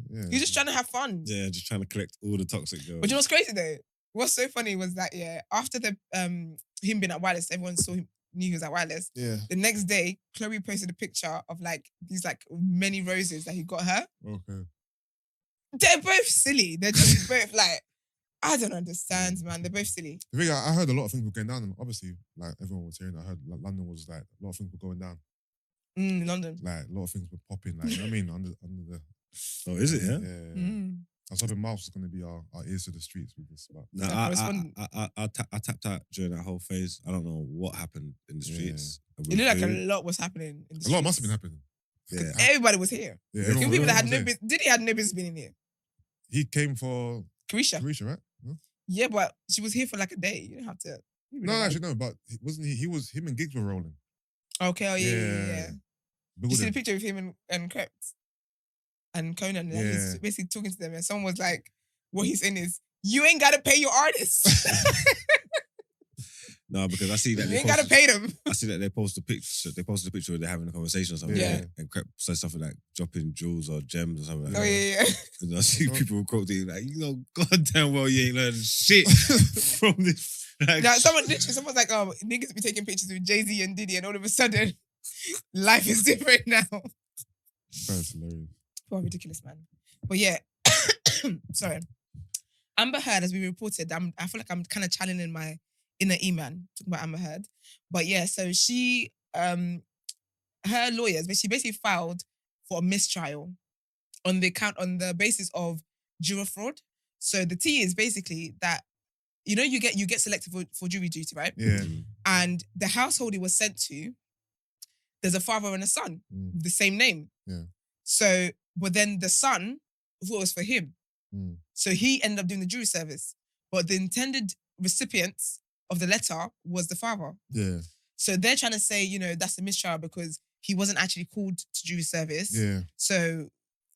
Yeah. He's just trying to have fun. Yeah, just trying to collect all the toxic girls. But you know what's crazy though? What's so funny was that after the him being at Wireless, everyone saw him knew he was at Wireless. Yeah. The next day, Khloe posted a picture of like these like many roses that he got her. Okay. They're both silly. They're just both like, I don't understand, man. They're both silly. The thing, I heard a lot of things were going down, and obviously, like everyone was hearing, I heard like, London was like a lot of things were going down. London. Like a lot of things were popping. Like you know what I mean, under the. Oh, is it? Yeah. Yeah. I was hoping Mouth was going to be our ears to the streets with this. But No, I tapped out during that whole phase. I don't know what happened in the streets. It looked like a lot was happening in the streets. a lot must have been happening. Yeah. Everybody was here. Yeah, The few people that had no everyone was business, Diddy had no business being in here. He came for Carisha. Carisha, right? No, Yeah, but she was here for like a day. You don't have to. actually no. But wasn't he? He was. Him and Giggs were rolling. Okay, oh yeah. You see the Building. picture of him and Krebs and Conan, and he's basically talking to them, and someone was like, what he's saying is, you ain't gotta pay your artists. No, because I see that You ain't gotta pay them. I see that they post a picture. They posted a picture where they're having a conversation or something. Yeah. And Crep says something like dropping jewels or gems or something like Oh that. yeah. And I see people quoting like, you know, goddamn well you ain't learned shit from this. Like, Now someone's like, oh, niggas be taking pictures with Jay-Z and Diddy, and all of a sudden, life is different now. That's hilarious. Oh, ridiculous, man. But yeah, sorry. Amber Heard, as we reported, I feel like I'm kind of channeling my inner E-man, talking about Amber Heard. But yeah, so she, her lawyers, she basically filed for a mistrial on the basis of juror fraud. So the T is basically that, you know, you get selected for jury duty, right? Yeah. And the household it was sent to, there's a father and a son, the same name. Yeah. So, but then the son thought it was for him. So he ended up doing the jury service. But the intended recipients of the letter was the father. Yeah. So they're trying to say, you know, that's a mistrial because he wasn't actually called to jury service. Yeah. So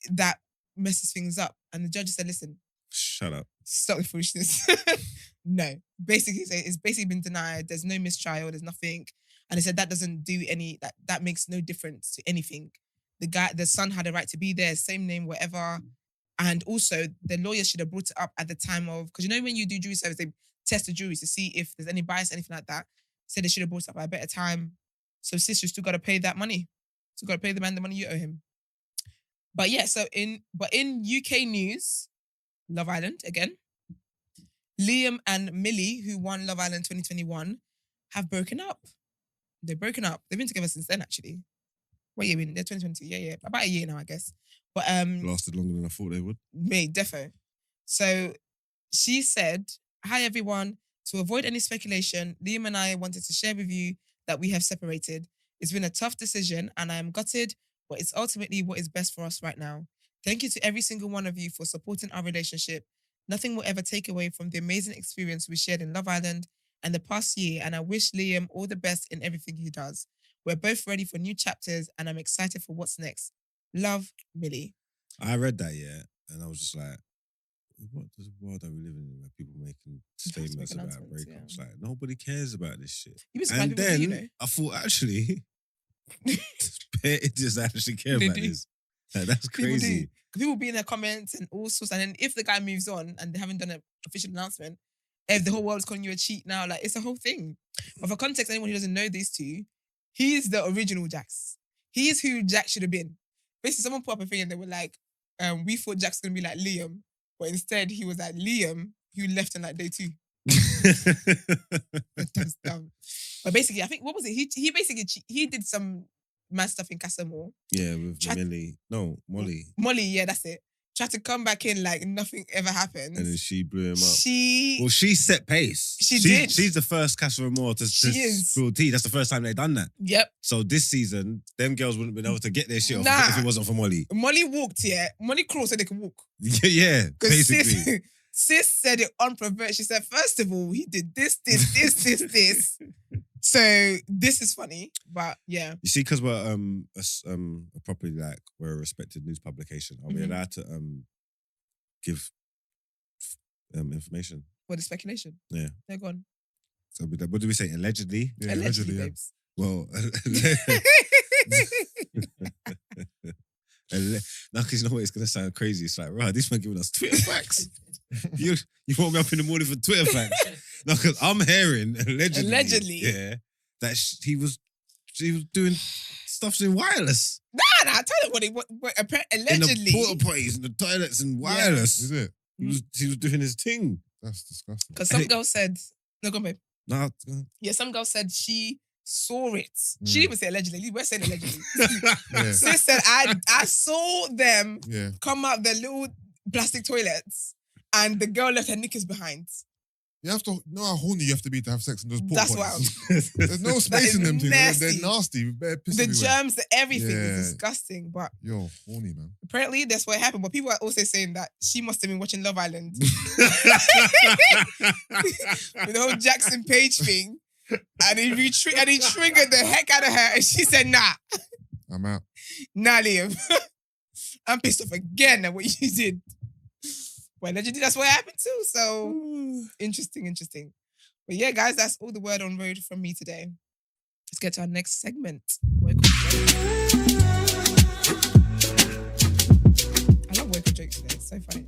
that messes things up. And the judge said, listen, shut up. stop the foolishness. No. Basically, it's basically been denied. There's no mistrial. There's nothing. And they said that doesn't do that makes no difference to anything. The son had a right to be there, same name, whatever. And also, the lawyers should have brought it up at the time of, because you know when you do jury service, they test the juries to see if there's any bias, anything like that. So they should have brought it up at a better time. So sis, you still got to pay that money. Still got to pay the man the money you owe him. But yeah, so in UK news, Love Island again, Liam and Millie, who won Love Island 2021, have broken up. They're broken up. They've been together since then, actually. What year? They're 2020. Yeah. About a year now, I guess. But Lasted longer than I thought they would. Mate, defo. So she said, hi everyone. To avoid any speculation, Liam and I wanted to share with you that we have separated. It's been a tough decision and I am gutted, but it's ultimately what is best for us right now. Thank you to every single one of you for supporting our relationship. Nothing will ever take away from the amazing experience we shared in Love Island and the past year, and I wish Liam all the best in everything he does. We're both ready for new chapters and I'm excited for what's next. Love, Millie. I read that, yeah, and I was just like, what does the world are we living in where people making statements about breakups? Yeah. Like, nobody cares about this shit. And then I thought, actually, idiots actually care about this. Like, that's crazy. People be in their comments and all sorts. And then if the guy moves on and they haven't done an official announcement, if the whole world's calling you a cheat now, like, it's a whole thing. But for context, anyone who doesn't know these two, he's the original Jax. He is who Jax should have been. Basically, someone put up a thing and they were like, we thought Jack's going to be like Liam, but instead he was like Liam, who left on like day 2. That's dumb. But basically, I think, what was it? He basically, he did some mad stuff in Casamore. Yeah, with Millie. No, Molly. Molly, yeah, that's it. Tried to come back in like nothing ever happened. And then she blew him up. She set pace. She did. She's the first Casa Amor to spill tea. That's the first time they've done that. Yep. So this season, them girls wouldn't have been able to get their shit off if it wasn't for Molly. Molly walked, yeah. Molly crawled so they could walk. Yeah, basically. Sis said it on purpose. She said, first of all, he did this. So this is funny, but yeah. You see, because we're a properly, like, we're a respected news publication, are we allowed to give information? For the speculation? Yeah. They're gone. So what do we say? Allegedly? Yeah, allegedly, babes. Well, now, because you know what, it's going to sound crazy. It's like, right, this man giving us Twitter facts. You woke me up in the morning for Twitter facts. No, because I'm hearing allegedly. Allegedly. Yeah. that he was doing stuff in wireless. Nah, I tell you what allegedly. In the porta potties, in the toilets, and wireless. Is it? He was doing his thing. That's disgusting. Because some girl said, no, go on, babe. No, Yeah, some girl said she saw it. She didn't even say allegedly. We're saying allegedly. Yeah. Sis said, I saw them Yeah. come out their little plastic toilets and the girl left her knickers behind. You have to know how horny you have to be to have sex in those porta That's potties. wild. There's no space in them things. They're nasty. Bare piss The everywhere. germs, everything Yeah. is disgusting. But Yo, horny, man. apparently that's what happened. But people are also saying that she must have been watching Love Island with the whole Jackson Page thing. And he triggered the heck out of her. And she said, nah, I'm out. Liam. I'm pissed off again at what you did. Well, allegedly, that's what happened too. So, interesting. But yeah, guys, that's all the word on road from me today. Let's get to our next segment. I love woke or jokes today. It's so funny.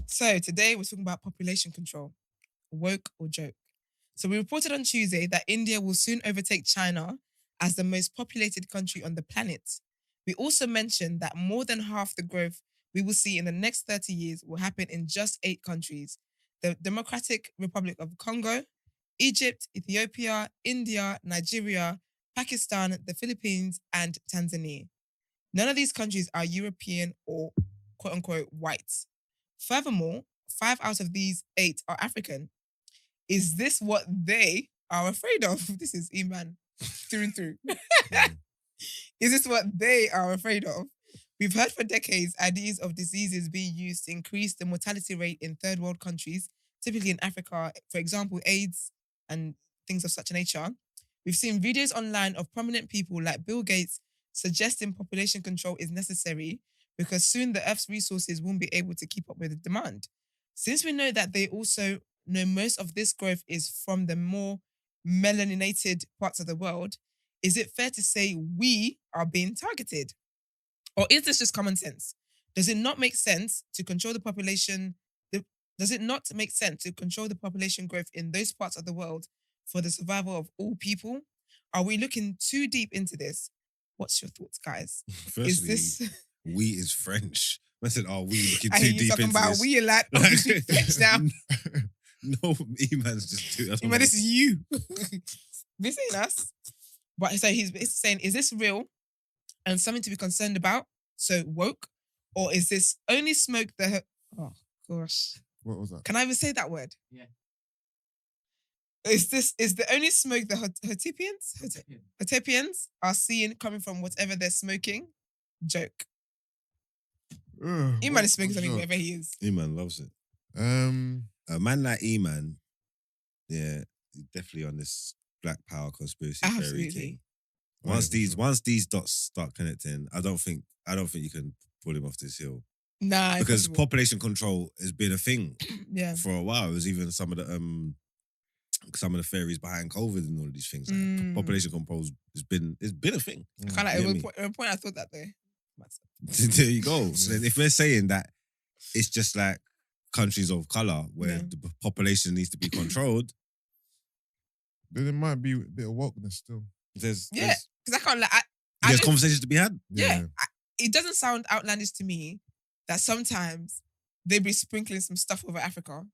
So, today we're talking about population control. Woke or joke. So, we reported on Tuesday that India will soon overtake China as the most populated country on the planet. We also mentioned that more than half the growth we will see in the next 30 years will happen in just 8 countries: the Democratic Republic of Congo, Egypt, Ethiopia, India, Nigeria, Pakistan, the Philippines, and Tanzania. None of these countries are European or quote-unquote white. Furthermore, 5 out of these 8 are African. Is this what they are afraid of? This is Iman through and through. Is this what they are afraid of? We've heard for decades ideas of diseases being used to increase the mortality rate in third world countries, typically in Africa, for example, AIDS and things of such nature. We've seen videos online of prominent people like Bill Gates suggesting population control is necessary because soon the Earth's resources won't be able to keep up with the demand. Since we know that they also know most of this growth is from the more melaninated parts of the world, is it fair to say we are being targeted? Or is this just common sense? Does it not make sense to control the population? Does it not make sense to control the population growth in those parts of the world for the survival of all people? Are we looking too deep into this? What's your thoughts, guys? Firstly, is this? We is French. I said, "Are we looking I too hear you deep talking into about this?" we a lot. Oh, you speak French now. No, E-man's just too. Man, this is you. This ain't us. But so he's saying, is this real and something to be concerned about? So woke, or is this only smoke the? Oh gosh, What was that? can I even say that word? Yeah. Is the only smoke the Hotepians are seeing coming from whatever they're smoking? Joke. E-man is smoking something wherever he is. E-man loves it. A man like E-man, yeah, he's definitely on this Black Power conspiracy theory Absolutely. thing. Oh, Once these dots start connecting, I don't think you can pull him off this hill. Nah, Because impossible. population control has been a thing Yeah. for a while. It was even some of the theories behind COVID and all of these things. Like population control has been a thing. Kind of You at get one point I thought that though. There you go. So then if we're saying that it's just like countries of colour where the population needs to be controlled, Then there might be a bit of wokeness still. there's Because I can't like there's conversations to be had. it doesn't sound outlandish to me that sometimes they be sprinkling some stuff over Africa.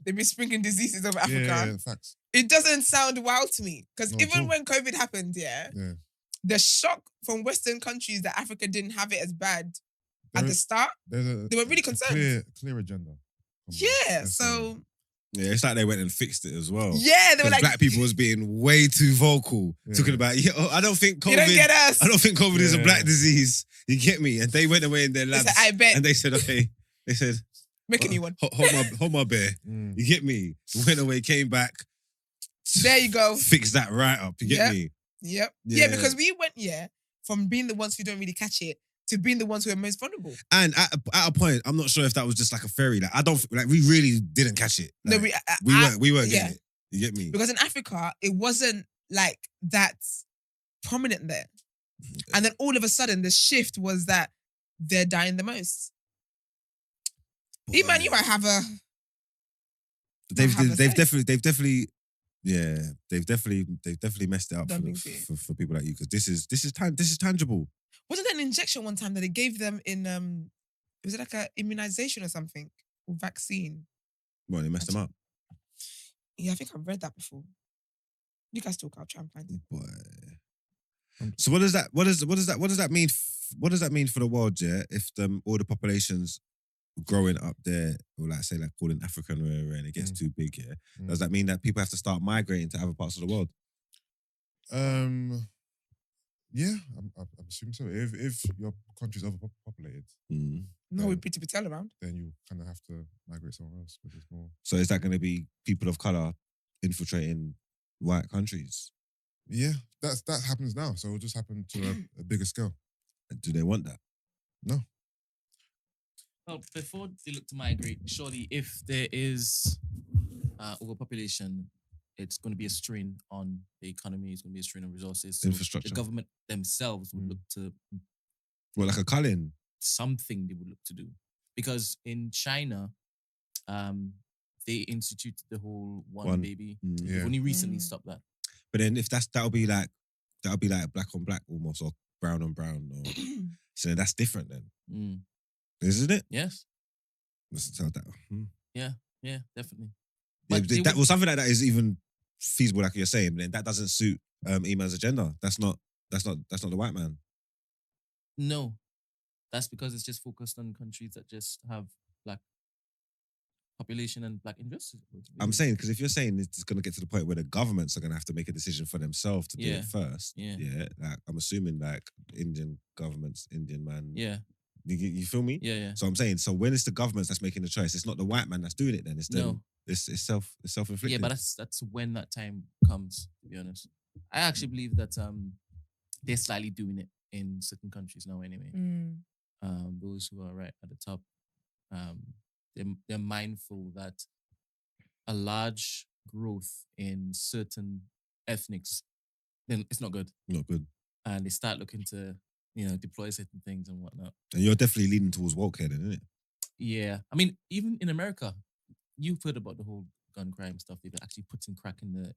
They be sprinkling diseases over Africa. Yeah, facts. It doesn't sound wild to me. Because Not at even all. when COVID happened, the shock from Western countries that Africa didn't have it as bad at the start, they were really concerned. Clear agenda. Yeah, so Yeah, it's like they went and fixed it as well. yeah, they were Because like, black people was being way too vocal, talking about, I don't think you don't COVID. get us. I don't think COVID is a Yeah. black disease. You get me? And they went away in their They labs. said, I bet. And they said, okay. They said, Make a new one. hold my bear. You get me? Went away, came back. There you go. Fix that right up. You get Yep. me? Yep. Yeah. Yeah, because we went, from being the ones who don't really catch it to being the ones who are most vulnerable. And at a point, I'm not sure if that was just like a fairy. Like we really didn't catch it. No, Like, we we weren't yeah. getting it. You get me? Because in Africa, it wasn't like that prominent there. And then all of a sudden, the shift was that they're dying the most. Boy. Man, you might have a... They've have a say. definitely Yeah, they've definitely messed it up Done things here. for people like you, because this is tangible. Wasn't there an injection one time that they gave them in was it like a immunization or something? Or vaccine? Well, they messed them up. Yeah, I think I've read that before. You guys talk, I'll try and find it. Boy. So what does that mean? What does that mean for the world? Yeah, if all the populations growing up there, or like calling Africa and it gets too big, yeah, does that mean that people have to start migrating to other parts of the world? Yeah, I assume so. If your country's overpopulated, No, we pretty Patel around. then you kind of have to migrate somewhere else, which is more. So is that going to be people of color infiltrating white countries? Yeah, that happens now. So it'll just happen to a bigger scale. Do they want that? No. Well, before they look to migrate, surely if there is overpopulation, it's going to be a strain on the economy. It's going to be a strain on resources. So Infrastructure. the government themselves would look to Well, like a culling. something they would look to do. Because in China, they instituted the whole one baby. Yeah. They've only recently stopped that. But then if that'll be like black on black almost, or brown on brown, or so that's different then, isn't it? Yes. Let's tell that. Yeah, definitely. Yeah, But that, well, something like that is even feasible, like you're saying. But then that doesn't suit Iman's agenda. That's not the white man. No, that's because it's just focused on countries that just have black population and black interests. I'm saying, because if you're saying it's going to get to the point where the governments are going to have to make a decision for themselves to do it first, like I'm assuming like Indian governments, Indian man. Yeah. You feel me? Yeah. So I'm saying, so when it's the governments that's making the choice, it's not the white man that's doing it. Then it's them. No. It's self-inflicted. Yeah, but that's when that time comes, to be honest. I actually believe that they're slightly doing it in certain countries now anyway. Those who are right at the top, they're mindful that a large growth in certain ethnics, then it's not good. Not good. And they start looking to, deploy certain things and whatnot. And you're definitely leaning towards woke here, then, isn't it? Yeah. I mean, even in America, you've heard about the whole gun crime stuff. They're actually putting crack in the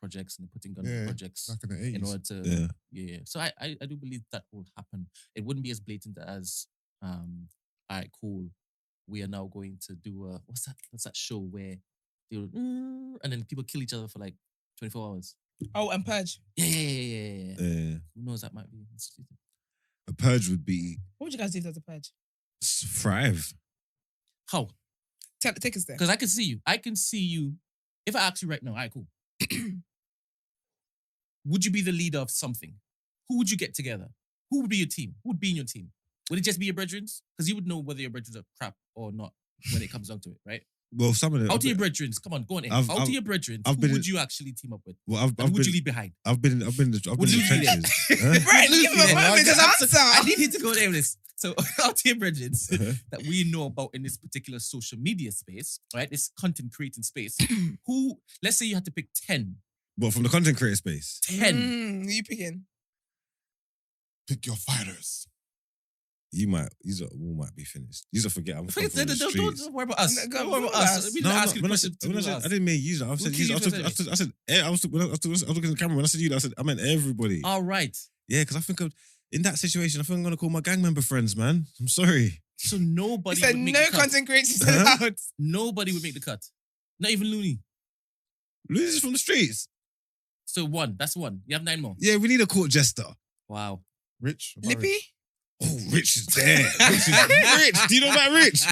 projects, and they're putting gun projects back in the 80s. in order to yeah. So I do believe that will happen. It wouldn't be as blatant as all right, cool. We are now going to do what's that show where they and then people kill each other for like 24 hours. Oh, and Purge. Yeah. Yeah. Who knows, that might be instituted. A purge would be What would you guys do if there's a Purge? thrive. How? Take us there. Because I can see you. I can see you. If I ask you right now, all right, cool. Would you be the leader of something? Who would you get together? Who would be your team? Who would be in your team? Would it just be your brethren? Because you would know whether your brethren are crap or not when it comes down to it, right? Well, some of them. Out to your brethren. Come on, go on in. Out to your brethren. Who would you actually team up with? Well, who would you leave behind? I've been in the trenches. Brent, give him a moment to answer. I need him to go there with this. So, out to your brethren that we know about in this particular social media space, right? This content creating space. Who, let's say you had to pick 10. Well, from the content creator space. 10. Who you picking? Pick your fighters. You might be finished. You just forget. I'm from the streets. Don't worry about us. No, Don't worry about us. We didn't ask you the question. I didn't mean you. I said you. I said I was looking at the camera when I said you. I meant everybody. All right. Yeah, because I think in that situation, I think I'm gonna call my gang member friends, man. I'm sorry. So nobody He said would make no the cut. content creators allowed. Nobody would make the cut. Not even Looney. Looney's from the streets. So one. That's one. You have 9 more. Yeah, we need a court jester. Wow. Rich. Lippy? Oh, Rich is there. Rich. Do you know about Rich?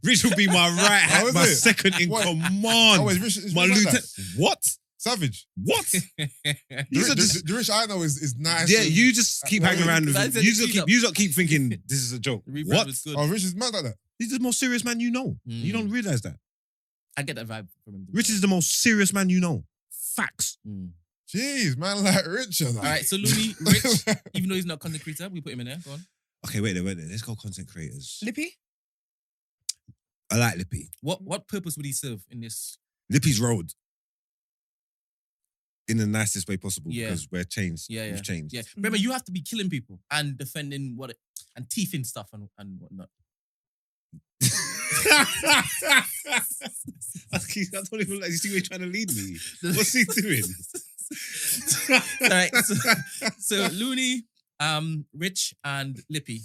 Rich will be my right hand, my second in command. Oh, is my Rich lieutenant. Like What? Savage. What? The Rich I know is nice. Yeah, you just keep hanging around with him. You don't keep thinking this is a joke. What? Oh, Rich is mad like that. He's the most serious man you know. You don't realize that. I get that vibe from him. Rich is the most serious man you know. Facts. Jeez, man, like Rich. All right, so Looney, Rich, even though he's not content creator, we put him in there. Go on. Okay, wait there. Let's go content creators. Lippy? I like Lippy. What purpose would he serve in this? Lippy's road. In the nicest way possible, Yeah. because we're changed. Yeah. We've changed. Yeah. Remember, you have to be killing people and defending and teething stuff and whatnot. don't even like. You see me trying to lead me. What's he doing? All right. So Looney, Rich, and Lippy.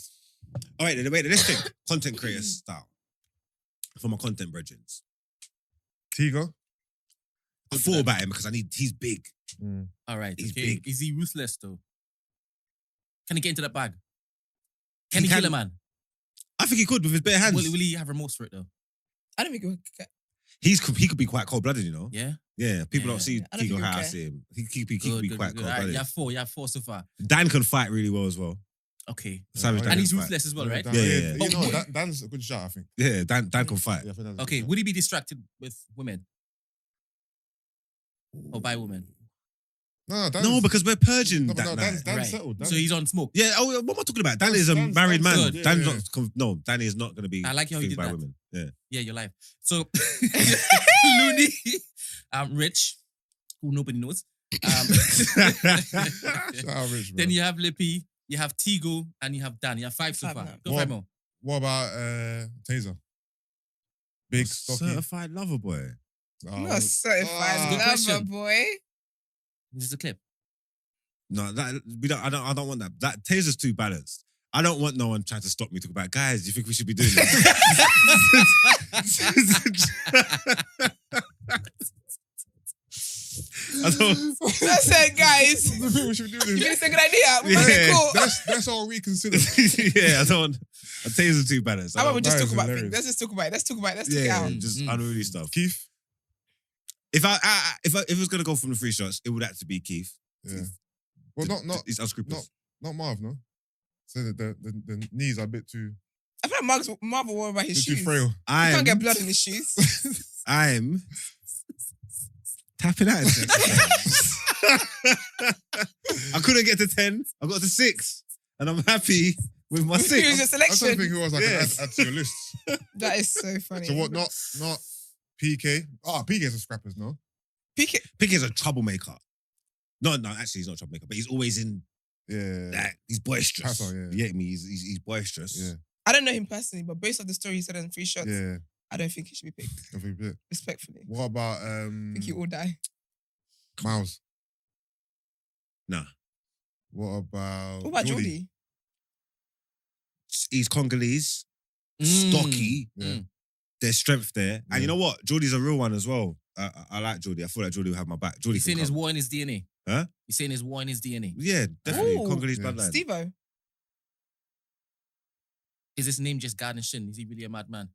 All right, wait. Let's think content creator style for my content brethren. Tigo. I thought about him because he's big. All right. He's okay. big. Is he ruthless though? Can he get into that bag? Can he kill a man? I think he could with his bare hands. Will he have remorse for it though? I don't think he would care. He could be quite cold-blooded, you know? Yeah. Yeah, people Yeah. don't see I don't Tigo think how I he'll see him. He could be Good, quite good. All right, cold-blooded. you have four so far. Dan can fight really well as well. Okay. Savage Dan And he's can fight. ruthless as well, right? Yeah. You know, Dan's a good shot, I think. Yeah, Dan can fight. Yeah, I think that's a Okay. good shot. Would he be distracted with women or by women? No, No, because we're purging no, but that no, night. Dan's Right. settled. So he's on smoke. Yeah, what am I talking about? Dan is a Dan's married man. good. Dan's Yeah, not, Danny is not going to be I like how you thinged did by that. women. Yeah. Yeah, you're live. So Looney, Rich, who nobody knows. Shout out Rich, bro. Then you have Lippy, you have Tigo, and you have Dan. You have five so Five far. now. Go What? 5 more. What about Taser? Big, stocky. Certified lover boy. Oh, Not certified Good lover, question. boy. This is a clip. No, that we don't. I don't want that. That Taser's too balanced. I don't want no one trying to stop me talking about. Guys, do you think we should be doing this? I don't. That's it, guys. I think we should do You think this. it's a good idea? Yeah. Okay, cool. That's all we consider. Yeah, I don't. A Taser's too balanced. I How about we don't- just That talk is about hilarious. things? Let's just talk about it. Let's talk about it. Let's talk it Yeah, out. just Mm. unruly stuff. Keith? If it was gonna go from the free shots, it would have to be Keith. Yeah. Well, not He's unscrupulous. not Marv, no? So the knees are a bit too, I feel like Marvel worried about his too shoes. frail. He can't get blood in his shoes. I'm tapping out. I couldn't get to 10. I got to 6, and I'm happy with my Who's your 6. I selection? don't think who else I can Yes. add to your list. That is so funny. So what? Not PK. PK's a scrappers, no? Pick it. Pickett's a troublemaker. No, actually, he's not a troublemaker, but he's always in Yeah. that. He's boisterous. Hassle, yeah. You get me? He's boisterous. Yeah. I don't know him personally, but based on the story he said in 3 shots, Yeah. I don't think he should be picked. I think a bit. Respectfully. What about I think you all die. Miles? Nah. What about What about Geordie? He's Congolese, Mm. stocky. Yeah. There's strength there. Yeah. And you know what? Geordie's a real one as well. I like Geordie. I feel like Geordie will have my back. Geordie You're saying can there's come. war in his DNA? Huh? You're saying there's war in his DNA? Yeah, definitely. Ooh. Congolese Yeah. bloodline. Steve-O. Is his name just God and Shin? Is he really a madman?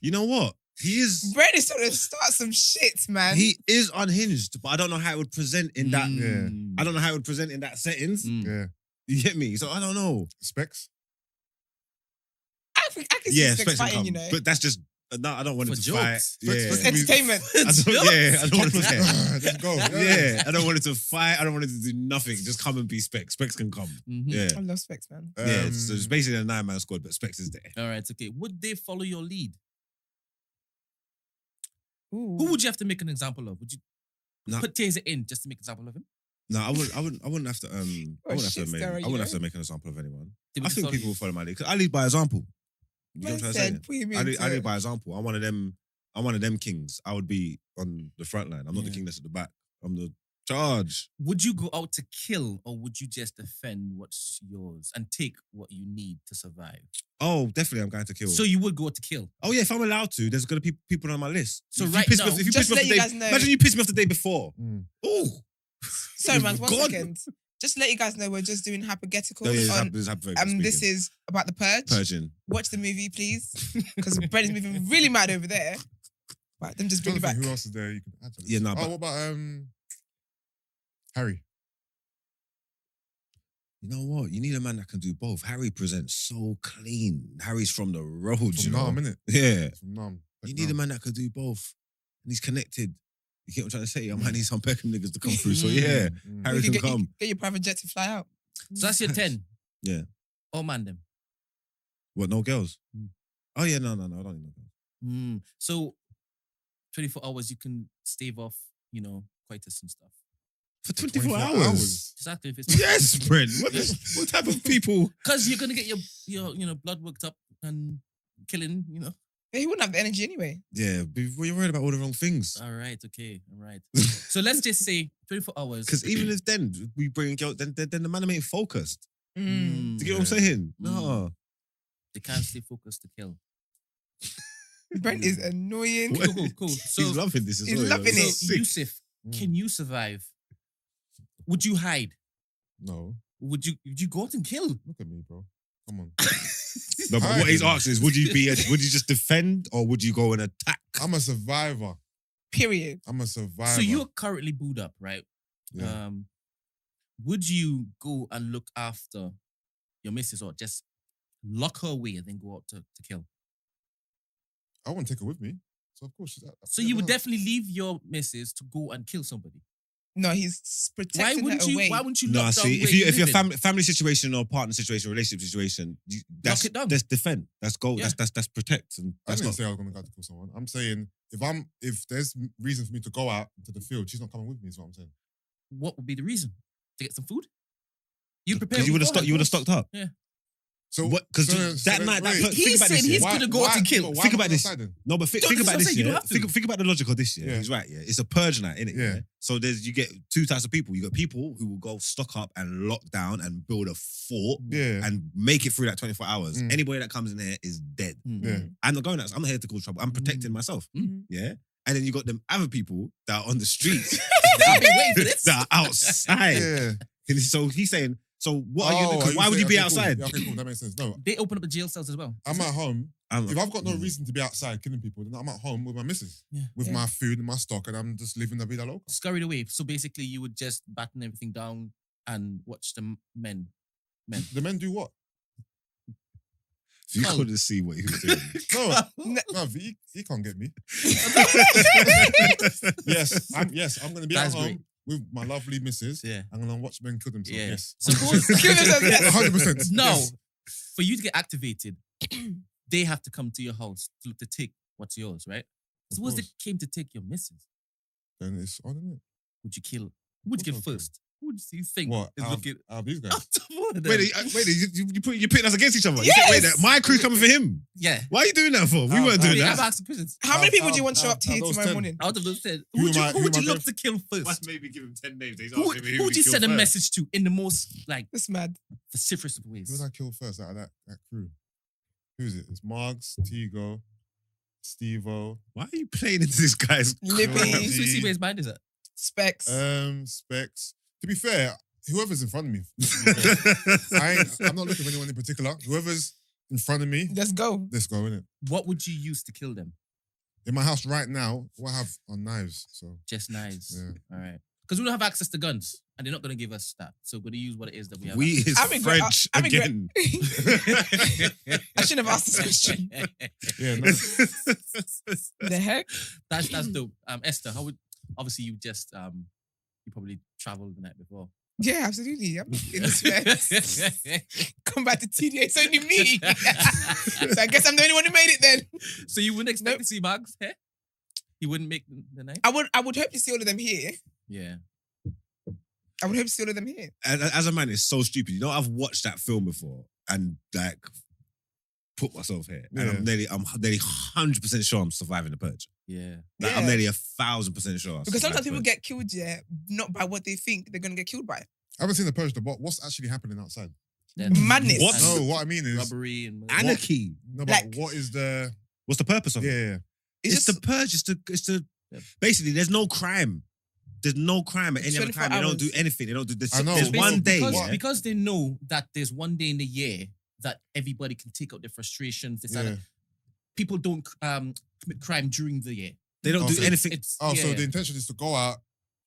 You know what? He is. Brent is trying to start some shit, man. He is unhinged, but I don't know how it would present in that. Mm. I don't know how it would present in that settings. Mm. Yeah. You get me? So I don't know. Specs? I can see Yeah, Specs Specs can fighting, come, you know. but that's just. No, I don't want For it to jokes. fight. Yeah, It's entertainment. I don't want it to. Let's go. Yeah, I don't want it to fight. I don't want it to do nothing. Just come and be Specs. Specs can come. Mhm. Yeah, I love Specs, man. yeah. So it's basically a 9-man squad, but Specs is there. All right, okay. Would they follow your lead? Ooh. Who would you have to make an example of? Would you No. put Taser in just to make an example of him? No, I wouldn't have to. I wouldn't have shit to make. stirrer, I you wouldn't have know? to make an example of anyone. They would I just think follow people you. will follow my lead. 'Cause I lead by example. You know Man what I'm trying said, to say? put him I into lead it. by example. I'm one of them. I'm one of them kings. I would be on the front line. I'm not the Yeah. king that's at the back. I'm the charge. Would you go out to kill or would you just defend what's yours and take what you need to survive? Oh, definitely, I'm going to kill. So you would go out to kill. Oh yeah, if I'm allowed to, there's gonna be people on my list. So If you right piss me now, off- if you just piss me off let the you day- guys know- Imagine you pissed me off the day before. Mm. Oh, Sorry, man, one God. second. Just to let you guys know, we're just doing hypotheticals No, yeah, on. this is This is about the purge. Purging. Watch the movie, please, because Brent is moving really mad over there. Right, then just bring it back. Who else is there you could add to this? Yeah, no, Oh, but- what about Harry? You know what? You need a man that can do both. Harry presents so clean. Harry's from the road, you From know. Nam, innit? Yeah. From Nam. You need a man that can do both. And he's connected. You get what I'm trying to say? I might need some Beckham niggas to come through. So yeah, Mm. Harry You can get, come. get your private jet to fly out. So that's your 10. Yeah. Oh man them. What, no girls? Mm. Oh yeah, no, I don't need no girls. So 24 hours you can stave off, coitus and stuff. For 24 24 hours? Just asking if it's Yes, Brent. What type of people? because you're gonna get your blood worked up and killing, But he wouldn't have the energy anyway. Yeah, but you're worried about all the wrong things. All right. So let's just say 24 hours. Because even if then we bring girl, then the man ain't focused. Do you get what I'm saying? No. They can't stay focused to kill. Brent is annoying. Cool. So He's loving this as well. he's loving it. So, Yusuf, can you survive? Would you hide? No. Would you go out and kill? Look at me, bro. Come on. No, but what he's asking is, would you just defend or would you go and attack? I'm a survivor. Period. I'm a survivor. So you're currently booed up, right? Yeah. Would you go and look after your missus or just lock her away and then go out to kill? I want to take her with me. So of course. So you would definitely leave your missus to go and kill somebody? No, he's protecting her away. Why wouldn't you No, lock down see, where if you you're live in? family situation or partner situation, relationship situation, Lock it down. That's defend. That's go. Yeah. That's protect. And I that's didn't not. say I was going to go out to kill someone. I'm saying if there's reason for me to go out into the field, she's not coming with me. Is what I'm saying. What would be the reason? To get some food? You prepare. Because you would have stocked up. Yeah. So What? Because so- that so night, wait, that He think about said this. he's Yeah. gonna go out and kill. Think about this. No, No, but think That's about what I'm this. saying, you Yeah. don't have to. Think about the logic of this. Yeah, Yeah. he's right. Yeah, it's a purge night, innit? Yeah. So you get two types of people. You got people who will go stock up and lock down and build a fort Yeah. and make it through that 24 hours. Mm. Anybody that comes in here is dead. Yeah. I'm not going out. I'm not here to cause trouble. I'm protecting myself. Mhm. Yeah. And then you got them other people that are on the streets I've been waiting for this. that are outside. Yeah. And so he's saying, so what are you? Oh, Because why would you be saying- okay, outside? Cool. Yeah, okay, cool. That makes sense. No, They open up the jail cells as well. I'm at home. I'm- If I've got no reason to be outside killing people, then I'm at home with my missus, Yeah. with Yeah. my food and my stock, and I'm just living the vida loca. Scurried away. So basically, you would just batten everything down and watch the men. The men do what? You Oh. couldn't see what he was doing. No, he can't get me. Yes, I'm going to be That's at home great. with my lovely missus. Yeah. I'm going to watch men kill themselves. Yeah. Yes. Suppose Kill themselves, yes. 100%. no, Yes. for you to get activated, they have to come to your house to look to take what's yours, right? Of Suppose they course. came to take your missus. Then it's on, isn't it? Would you kill? Who would you kill Of course I'll first? Who do you think What? is Out looking of these guys? out of all of them? Wait, you pitting us against each other. You Yes! said, wait, my crew's coming for him. Yeah. Why are you doing that for? We Out- weren't doing Wait, I've that. asked questions. How many people do you want to show Out- up here out those tomorrow 10. morning? Out of those 10, Who who would am you, I- who who would am you I look to kill first? maybe give him 10 names. Who would you send a message to in the most like That's mad. vociferous of Who ways? would I kill first out of that crew? Who's it? It's Margs, Tigo, Steve-O, Why are you playing into this guy's Libby. crap? So you see where his mind is at. Specs. Specs. To be fair, whoever's in front of me, I'm not looking for anyone in particular. Whoever's in front of me, Let's go. let's go, innit? What would you use to kill them? In my house right now, what I have are knives. So Just knives. Yeah. All right. Because we don't have access to guns, and they're not going to give us that. So we're going to use what it is that we have. We is I'm in gra- French I'm in gra- again. I shouldn't have asked this question. yeah, no, The heck? That's dope. Esther, how would obviously you just you probably traveled the night before. Yeah, absolutely. I'm in the specs. Come back to TDA. It's only me. So I guess I'm the only one who made it then. So you wouldn't expect Nope. to see Mark's hair? He wouldn't make the night? I would hope to see all of them here. Yeah. I would hope to see all of them here. As a man, it's so stupid. You know, I've watched that film before and like put myself here, and I'm nearly 100% sure I'm surviving the purge. Yeah. Like, I'm Yeah. nearly 1,000% sure. I'm Because sometimes surviving people the purge. get killed, yeah, not by what they think they're going to get killed by. I haven't seen the purge. But what's actually happening outside? Madness. What? No, what I mean is Robbery and Anarchy. no, Like- but what is the? What's the purpose of it? Yeah, It's the purge. It's the basically. There's no crime. There's no crime at any other 24 time. They don't do hours. anything. They don't do this. I know. There's one day. because, yeah? because they know that there's one day in the year that everybody can take out their frustrations. This and yeah. that. People don't commit crime during the year. They don't Oh, do so anything. It's, Oh, so yeah. the intention is to go out.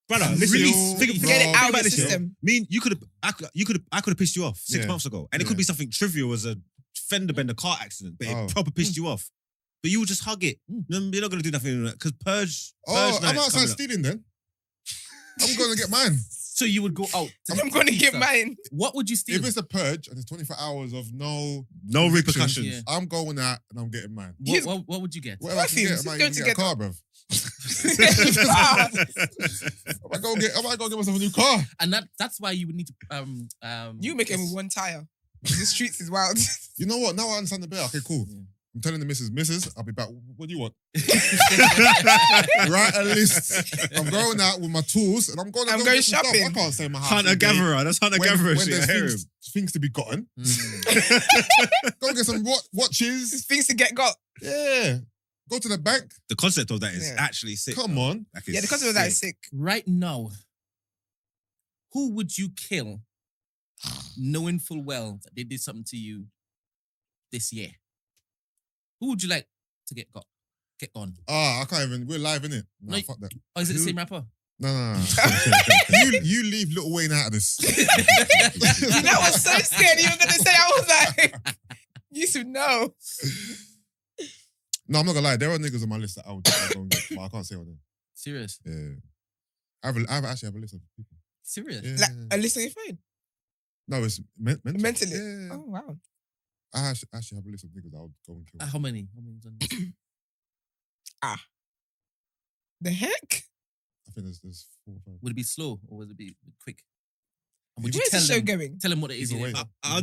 Brother, Real- listen, Get Get it Bro, out think of about the this, yeah? system. mean, I could have pissed you off 6 Yeah. months ago, and it could Yeah. be something trivial as a fender bender car accident, but Oh. it proper pissed you off. But you would just hug it. You're not gonna do nothing because purge. Oh, purge I'm night's outside coming up. stealing then. I'm going to get mine. So you would go out. I'm going to get So, mine. What would you steal? If it's a purge and it's 24 hours of no No repercussions. Yeah. I'm going out and I'm getting mine. What would you get? Whatever I can Perfumes, get, I might go even get a car, bruv. I might go get myself a new car. And that's why you would need to You make it with one tire. The streets is wild. You know what? Now I understand the better. Okay, cool. Yeah. I'm telling the missus, I'll be back. What do you want? Write a list. I'm going out with my tools and I'm going I'm to going get some shopping. stuff. I can't stay in my house. Hunter-gatherer. That's hunter-gatherer When shit. there's I hear him. things to be gotten. Go get some watches. Things to get got. Yeah. Go to the bank. The concept of that is Yeah. actually sick. Come though. on. Like, it's Yeah, the concept of that is sick. Right now, who would you kill knowing full well that they did something to you this year? Who would you like to get gone? I can't even. We're live, innit? No, No, fuck that. Oh, is it the same rapper? No. you leave Lil Wayne out of this. You know, I was so scared you were going to say, I was like, you should know. No, I'm not gonna lie. There are niggas on my list that I would go and get, but I can't say what them. Serious? Yeah. I actually have a list of people. Serious? Yeah. Like, a list on your phone. No, it's mental. Mentally. Yeah. Oh, wow. I actually have a list of niggas that I would go and kill. How many? How many's on this? The heck? I think there's 4 or 5. Would it be slow or would it be quick? And Where's would you the show them, going? tell them what it is? Either you way.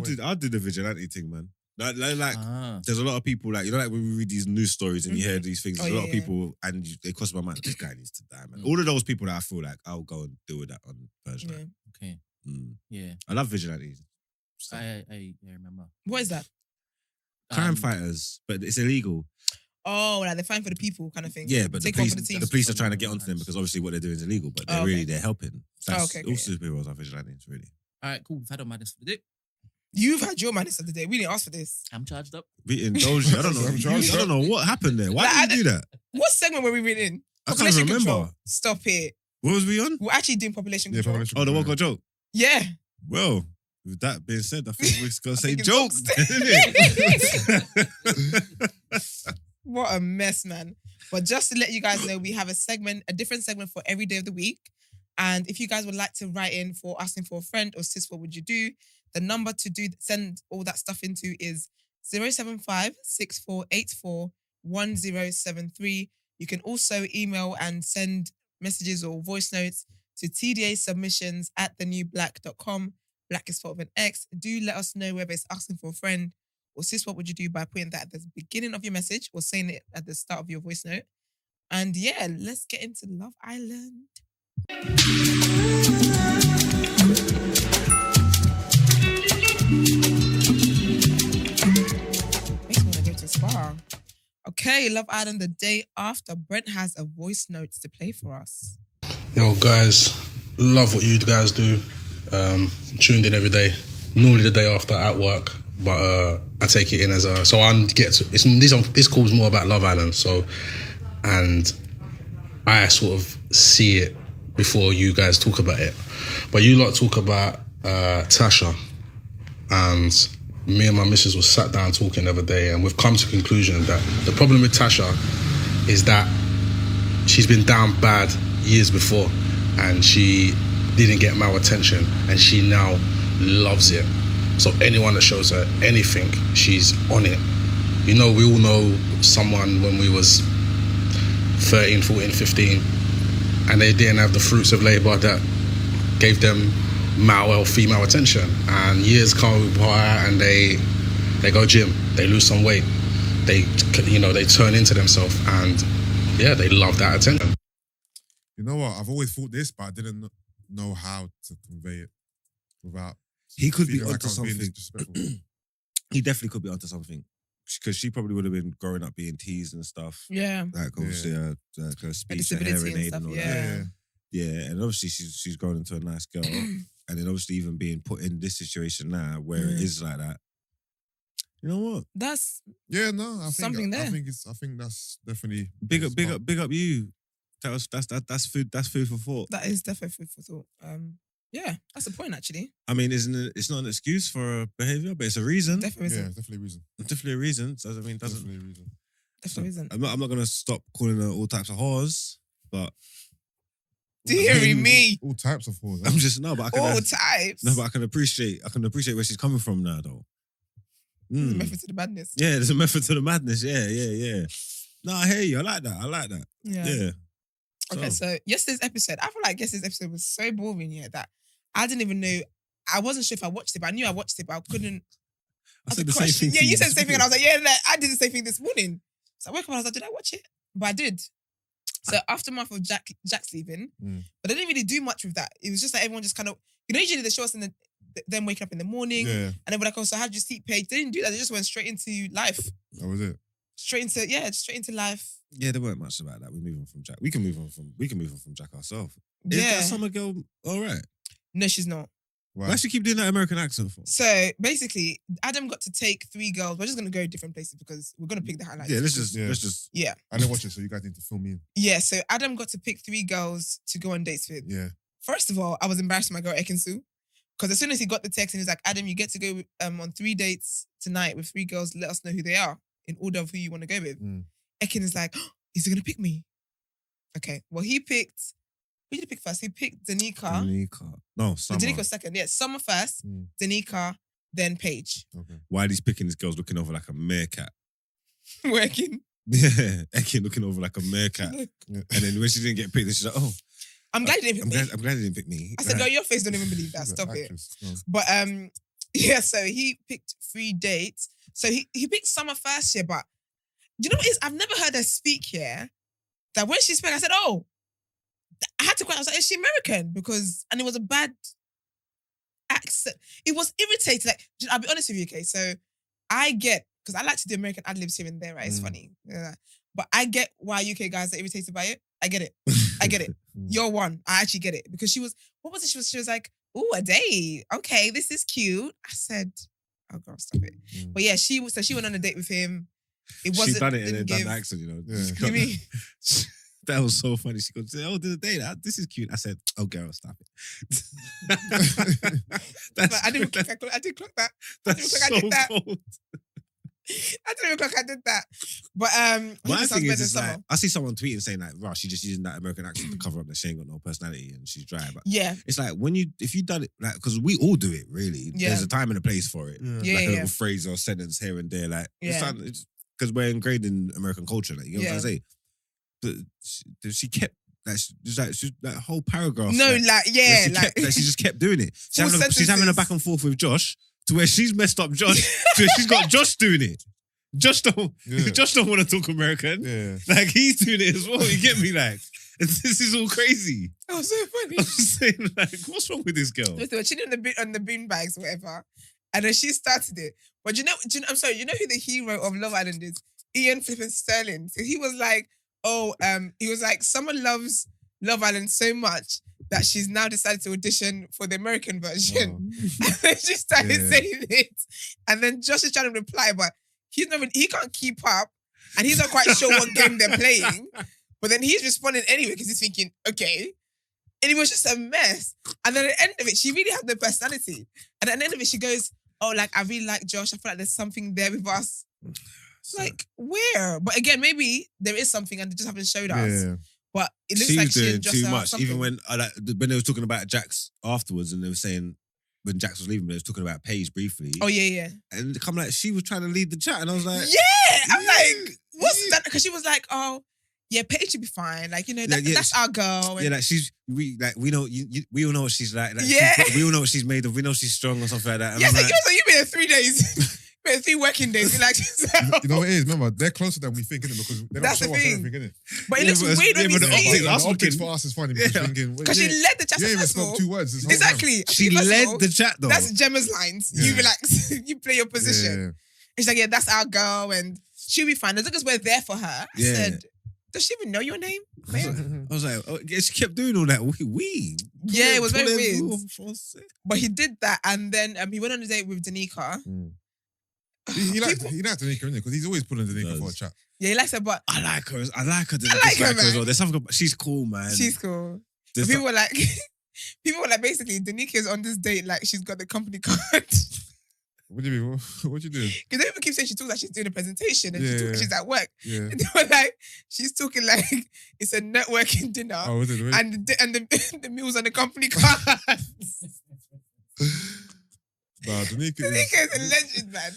did? I'll do the vigilante thing, man. Like Ah. there's a lot of people, like, you know, like when we read these news stories and you hear these things, Oh, there's a lot yeah, of people, and they cross my mind, this guy needs to die, man. Mm. All of those people that I feel like I'll go and deal with that on Thursday. Yeah. Okay. Mm. Yeah. I love vigilantes. I remember. What is that? Crime fighters, but it's illegal. Oh, like they're fighting for the people kind of thing. Yeah, but Take the one police, for the team. the police are trying to get onto them because obviously what they're doing is illegal, but they're Oh, okay. really, they're helping. That's, okay, all yeah. superheroes are vigilantes, really. All right, cool. We've had our madness for the day. You've had your madness of the day. We didn't ask for this. I'm charged up. We indulge you. I don't know. I don't know what happened there. Why Like, did you do that? What segment were we reading? I can't Population remember. control. Stop it. What was we on? We're actually doing population Yeah, control. population. Oh, the one got joke. Yeah. Well, with that being said, I think we're going to say think it's jokes, boxed. isn't it? What a mess, man. But just to let you guys know, we have a different segment for every day of the week. And if you guys would like to write in for asking for a friend or sis, what would you do? The number to send all that stuff into is 075 6484 1073. You can also email and send messages or voice notes to tdasubmissions@thenewblack.com. Black is spelled with an X. Do let us know whether it's asking for a friend or sis, what would you do, by putting that at the beginning of your message or saying it at the start of your voice note. And yeah, let's get into Love Island. Makes me want to go to a spa. Okay, Love Island, the day after. Brent has a voice note to play for us. Yo, guys, love what you guys do. Tuned in every day. Normally the day after at work, but I take it in as a. So I'm this call's more about Love Island. So, and I sort of see it before you guys talk about it. But you lot talk about Tasha, and me and my missus was sat down talking the other day, and we've come to the conclusion that the problem with Tasha is that she's been down bad years before, and she didn't get male attention, and she now loves it. So anyone that shows her anything, she's on it. You know, we all know someone when we was 13, 14, 15, and they didn't have the fruits of labour that gave them male or female attention. And years come by and they go gym, they lose some weight, they turn into themselves, and yeah, they love that attention. You know what? I've always thought this, but I didn't know how to convey it without. He could be feeling onto I was being something. disrespectful. He definitely could be onto something. Because she probably would have been growing up being teased and stuff. Yeah. Like, obviously, her speech, her disability hearing and aid stuff, and all yeah. that. Yeah, and obviously she's grown into a nice girl. And then obviously even being put in this situation now where it is like that. You know what? That's Yeah, no, I think Something there. I think that's definitely Big up you. That's food for thought. That is definitely food for thought. Yeah, that's the point actually. I mean, it's not an excuse for behaviour, but it's a reason. Definitely Yeah, isn't. definitely a reason. Definitely a reason. So, I mean, doesn't. Definitely a reason. Definitely isn't. I'm not gonna stop calling her all types of whores, but Deary me. All types of whores. I'm just no, but I can All types. no, but I can appreciate where she's coming from now, though. There's a Mm. method to the madness. Yeah, there's a method to the madness. Yeah. No, I hear you. I like that. Yeah. Okay, so yesterday's episode, I feel like yesterday's episode was so boring, yeah, that I didn't even know. I wasn't sure if I watched it, but I knew I watched it, but I couldn't. I said the same thing. Yeah, to you said the same thing, and I this was like, yeah, like, I did the same thing this morning. So I woke up and I was like, did I watch it? But I did. So aftermath of Jack's leaving, but they didn't really do much with that. It was just like everyone just kind of, usually they show us in them waking up in the morning, and they were like, oh, so how'd you sleep, Paige? They didn't do that. They just went straight into life. That was it. Straight into life. Yeah, there weren't much about that. We're moving from Jack. We can move on from Jack ourselves. Yeah. Is that summer girl all right? No, she's not. Wow. Why does she keep doing that American accent for? So basically, Adam got to take 3 girls. We're just gonna go different places because we're gonna pick the highlights. Yeah, let's just. Yeah. I didn't watch it, so you guys need to fill me in. Yeah. So Adam got to pick 3 girls to go on dates with. Yeah. First of all, I was embarrassed for my girl Ekinsu because as soon as he got the text and he's like, Adam, you get to go on 3 dates tonight with 3 girls. Let us know who they are in order of who you want to go with. Ekin is like, oh, is he gonna pick me? Okay. Well, he picked. Who did he pick first? He picked Danica. No, Summer. Danica was second. Yeah, Summer first, Danica, then Paige. Okay. Why are these picking these girls looking over like a meerkat? Working. Yeah, Ekin looking over like a meerkat. And then when she didn't get picked, she's like, oh. I'm glad you didn't pick me. I'm glad you didn't pick me. I said, girl, your face don't even believe that. Stop it. But yeah, so he picked 3 dates. So he picked Summer first year, but do you know what it is? I've never heard her speak here. That when she spoke, I said, oh, I had to question. I was like, is she American? And it was a bad accent. It was irritating. Like, I'll be honest with you, okay? So I get, because I like to do American ad-libs here and there, right? It's funny. Yeah. But I get why UK guys are irritated by it. I get it. I get it. You're one. I actually get it. Because she was like, ooh, a date. Okay, this is cute. I said, oh God, stop it. But yeah, she went on a date with him. It wasn't. She done it and then done the accent, you know. Yeah. You mean? That was so funny. She goes, oh, did a date? This is cute. I said, oh, girl, stop it. But I didn't clock that. That's so cold. I didn't even clock I did that. But my thing is like, I see someone tweeting saying like, "Wow, she's just using that American accent to cover up that she ain't got no personality and she's dry." But yeah, it's like if you done it, like, because we all do it, really. Yeah. There's a time and a place for it. Yeah, like a little phrase or sentence here and there, like because we're ingrained in American culture. Like, you know what I'm saying? But she kept. She's that whole paragraph. No, she just kept doing it. She's having a back and forth with Josh to where she's messed up Josh. To where she's got Josh doing it. Josh don't want to talk American. Yeah. Like, he's doing it as well. You get me? Like, this is all crazy. That was so funny. I'm saying, like, what's wrong with this girl? She did on the bean bags, whatever, and then she started it. But I'm sorry. You know who the hero of Love Island is? Ian flipping Sterling. So he was like, someone loves Love Island so much that she's now decided to audition for the American version. Oh. And then she started saying it. And then Josh is trying to reply, but he can't keep up. And he's not quite sure what game they're playing. But then he's responding anyway because he's thinking, okay. And it was just a mess. And then at the end of it, she really had no personality. And at the end of it, she goes, oh, like, I really like Josh. I feel like there's something there with us. Like, where? But again, maybe there is something and they just haven't showed us. Yeah. But it looks like she and Josh too are much. something. Even when they were talking about Jax afterwards, and they were saying when Jax was leaving, they was talking about Paige briefly. Oh yeah. And come like she was trying to lead the chat, and I was like, I'm like, what's that? Because she was like, oh yeah, Paige should be fine. Like, you know, that's our girl. And we know we all know what she's like. We all know what she's made of. We know she's strong or something like that. And like, you've been here 3 days. 3 working days. Like, you know what it is? Remember, they're closer than we think, innit? Because they don't show us everything, innit? But it looks weird when we see it. The optics for us is funny because she led the chat. You even spoke 2 words. Exactly. She led the chat though. That's Gemma's lines. Yeah. You relax. You play your position. Yeah. She's like, yeah, that's our girl, and she'll be fine. As long as we're there for her. I said, does she even know your name? I was like, oh, she kept doing all that. We. Yeah, it was very weird. But he did that, and then he went on a date with Danica. He likes Danica, innit? Because he's always pulling Danica for a chat. Yeah, he likes her, but I like her. I like her as well. There's something about, she's cool, man. She's cool. People were like, basically, Danica's on this date like she's got the company card. What do you mean? What you doing? Because people keep saying she talks like she's doing a presentation and she's at work. Yeah. And they were like, she's talking like it's a networking dinner. Oh, is it? Really? And the meals on the company card. Nah, Danica is a legend, man.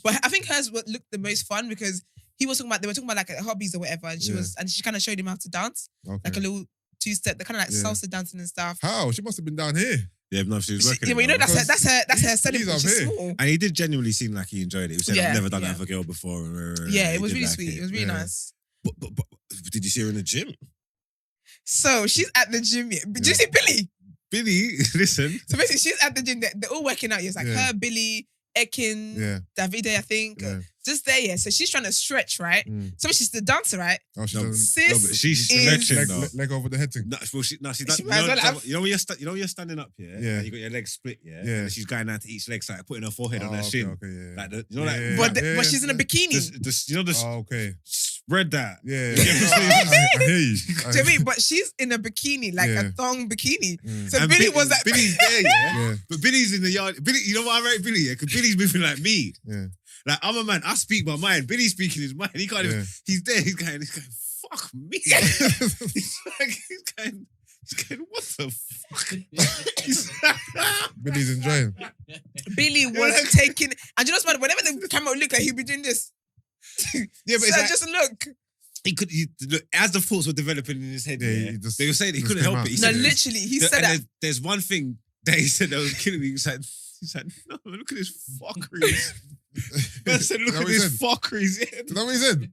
But I think hers looked the most fun because they were talking about like hobbies or whatever, and she kind of showed him how to dance, like a little 2-step, the kind of like salsa dancing and stuff. How? She must have been down here. Yeah, no, she was working. Yeah, but you know Because that's her selling he's point. up She's here. small. And he did genuinely seem like he enjoyed it. He said, Yeah, I've never done yeah. that for a girl before. Yeah, He it was did really like sweet. It was really Yeah. nice. But did you see her in the gym? So she's at the gym. Yeah. Did you see Billy? Billy, listen. So basically, she's at the gym. They're all working out. It's like Yeah. her, Billy, Ekin, Yeah. Davide, I think. Yeah. Just there, yeah. So she's trying to stretch, right? Mm. So she's the dancer, right? Oh, she No, doesn't. Sis No, but she's is- stretching though. Leg over the head thing. No, well, she She does. might as well have- You know when you're standing up, yeah, Yeah. and you got your legs split, yeah, Yeah. and she's going down to each leg, like putting her forehead on her okay, shin, okay, yeah. like the, you know, Yeah, like yeah, But she's in a bikini. you know the Oh, okay. spread that. Yeah. Yeah. I hear you. Do you know what I mean? But she's in a bikini, like Yeah. a thong bikini. Mm. So And Billy was like, Billy's there, yeah. Yeah. But Billy's in the yard. Billy, you know what I rate Billy? Yeah, because Billy's moving like me. Yeah. Like I'm a man. I speak my mind. Billy's speaking his mind. He can't even. Yeah. He's there. He's going. Fuck me. he's going. What the fuck? Billy's enjoying. Billy was taking, and you know what's bad? Whenever the camera would look, like he'd be doing this. Yeah, but So it's like, just look. he could. Look, as the thoughts were developing in his head, Yeah, yeah, he just- they were saying he just couldn't came help out. it. He No, said, literally, he and said that. There's one thing that he said that was killing me. He's like, no, look at this fuckeries. I said, look Is that at what he this said? fuckeries. Is that what he said?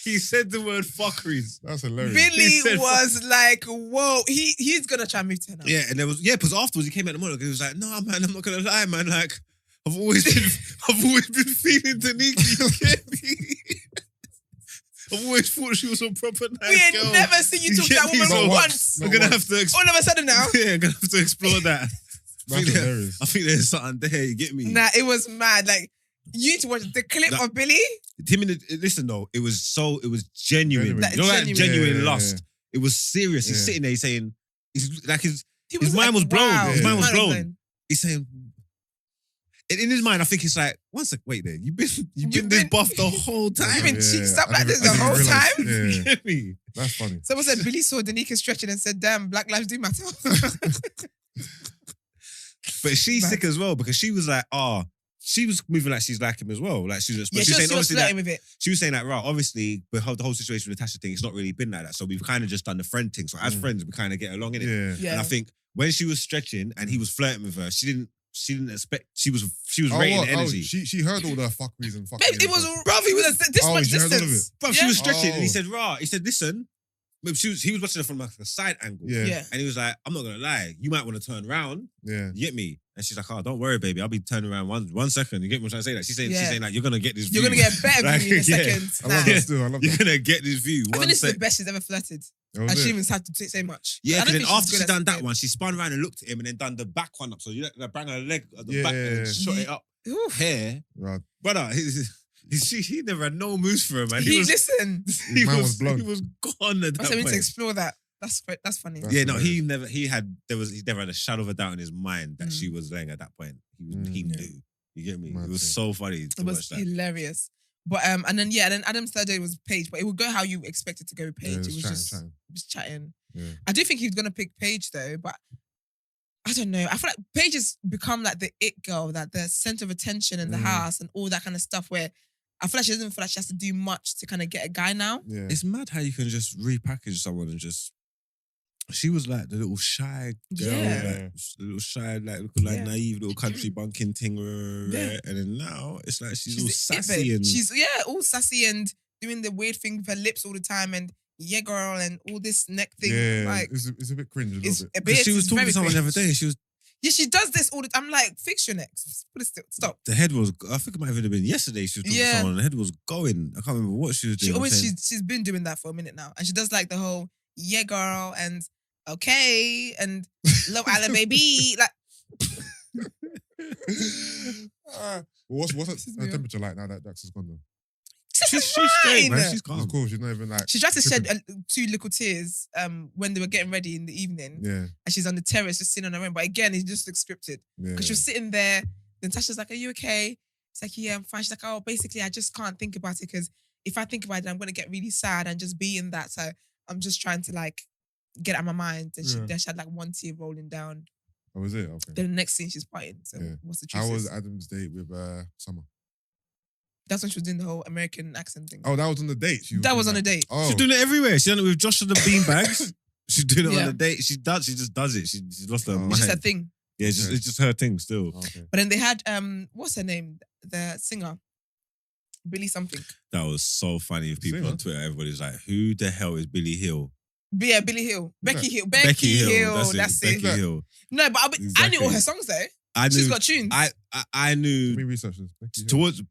He said the word fuckeries. That's hilarious. He Billy said- was like, whoa, he's gonna try and move to her now. Yeah, and there was because afterwards he came out the monologue and he was like, "No, man, I'm not gonna lie, man. Like, I've always been feeling Taniki. You get me? I've always thought she was a proper nice We ain't girl. never seen you You talk to get that me? woman Not once. We're gonna have to. All of a sudden now. Yeah, I'm gonna have to explore that. That's hilarious. I think there's something there. You get me? Nah, it was mad. Like, you need to watch the clip Nah. of Billy. Him in the, listen though, it was genuine. Genuine. You know that Genuine. genuine Yeah, lust. It was serious. He's Yeah. sitting there. He's saying, he's like his He His mind was blown. wow. His mind was Mind blown. He's saying, in his mind, I think it's like, one sec, wait there. You've been this been- buff the whole time. You've been cheeks up I like didn't- this I the didn't whole realise. time? Yeah, You get me? that's funny. Someone said Billy saw Danica stretching and said, damn, black lives do matter. But she's Right. sick as well because she was like, she was moving like she's like him as well. Like she was, Yeah, but she was saying obviously flirting that, with it. she was saying that, right, obviously the whole situation with the Tasha thing, it's not really been like that. So we've kind of just done the friend thing. So as friends, we kind of get along in it. Yeah. Yeah. And I think when she was stretching and he was flirting with her, she didn't expect, she was Oh, rating what? the energy. she heard all the fuckeries and fuckeries. Babe, it was, and bruv, he was this Oh, much she heard all of distance. Bro, Yeah. she was stretching and he Oh. said, he said, listen, but he was watching her from like a side angle. Yeah. Yeah. And he was like, I'm not gonna lie, you might want to turn around. Yeah. You get me? And she's like, oh, don't worry, baby. I'll be turning around one second. You get me? I'm trying to say that. She's saying, Yeah. like, you're gonna get this view. You're going to get a better Like, view in a yeah. second. I Nah. love that still. I love You're that. gonna get this view. I think this is sec. the best she's ever flirted. That was And she it. even had to say much. Yeah, I don't because then think she's after good she at done that flirting. one, she spun around and looked at him and then done the back one up. So you like bang her leg at the Yeah, back yeah, and yeah. then shot it up. Oof. Hair. Right. Brother, he never had no moves for him, man. Listen, He mind was was blown. He was gone at I that said we need to point. explore that. That's great. That's funny. That's Yeah, no, he hilarious. never had a shadow of a doubt in his mind that she was laying at that point. He Mm. knew. You get me? Mad It was thing. so funny to It was watch that. hilarious. But and then Adam's third day was Paige, but it would go how you expect it to go with Paige. Yeah, it was chatting, just chatting. chatting. Yeah. I do think he was gonna pick Paige though, but I don't know. I feel like Paige has become like the it girl, that the center of attention in the Mm. house and all that kind of stuff. Where I feel like she doesn't feel like she has to do much to kind of get a guy now. Yeah. It's mad how you can just repackage someone and just. She was like the little shy girl, Yeah. like the little shy, like looking like Yeah. naive little country bunking thing, Yeah. and then now it's like she's all the it sassy babe. and She's all sassy and doing the weird thing with her lips all the time and yeah, girl, and all this neck thing. Yeah. Like It's a bit cringe a it's little bit. a bit. because she was it's talking very to someone the other cringe. day. She was Yeah, she does this all the time. I'm like, fix your neck. Put it still. Stop. the head was. I think it might have been yesterday. She was talking to Yeah. someone and the head was going. I can't remember what she was doing. She I'm always saying- she's been doing that for a minute now, and she does like the whole yeah, girl, and okay, and love Island baby. Like What's This is her weird. temperature like now that Dax has gone though? she's straight, man. She's She's calm. cool. She's not even like. she tried to shed tripping. 2 little tears when they were getting ready in the evening, Yeah. and she's on the terrace just sitting on her own. But again, it just looks scripted Yeah. because she was sitting there. Then Tasha's like, "Are you okay?" It's like, "Yeah, I'm fine." She's like, "Oh, basically, I just can't think about it because if I think about it, I'm gonna get really sad and just be in that. So I'm just trying to like get out of my mind." And Yeah. then she had like one tear rolling down. Oh, was it? Okay. Then the next scene she's fighting. So Yeah. what's the truth? How was sis? Adam's date with Summer? That's when she was doing the whole American accent thing. Oh, that was on the date. That was on a date. Oh, She's doing it everywhere. She's done it with Josh and the beanbags. She's She's doing it Yeah. on the date. She just does it. She's lost her mind. It's just a thing. Yeah, it's just her thing still. Okay. But then they had what's her name? The singer, Billy something. That was so funny. If people Singer? on Twitter, everybody's like, "Who the hell is Billy Hill?" But yeah, Billy Hill, Becky Yeah. Hill, Becky Hill. That's That's it. it. Becky Hill. No, but I Exactly. knew all her songs though. I knew. She's got tunes. I knew. Let me research this. Becky Hill. Towards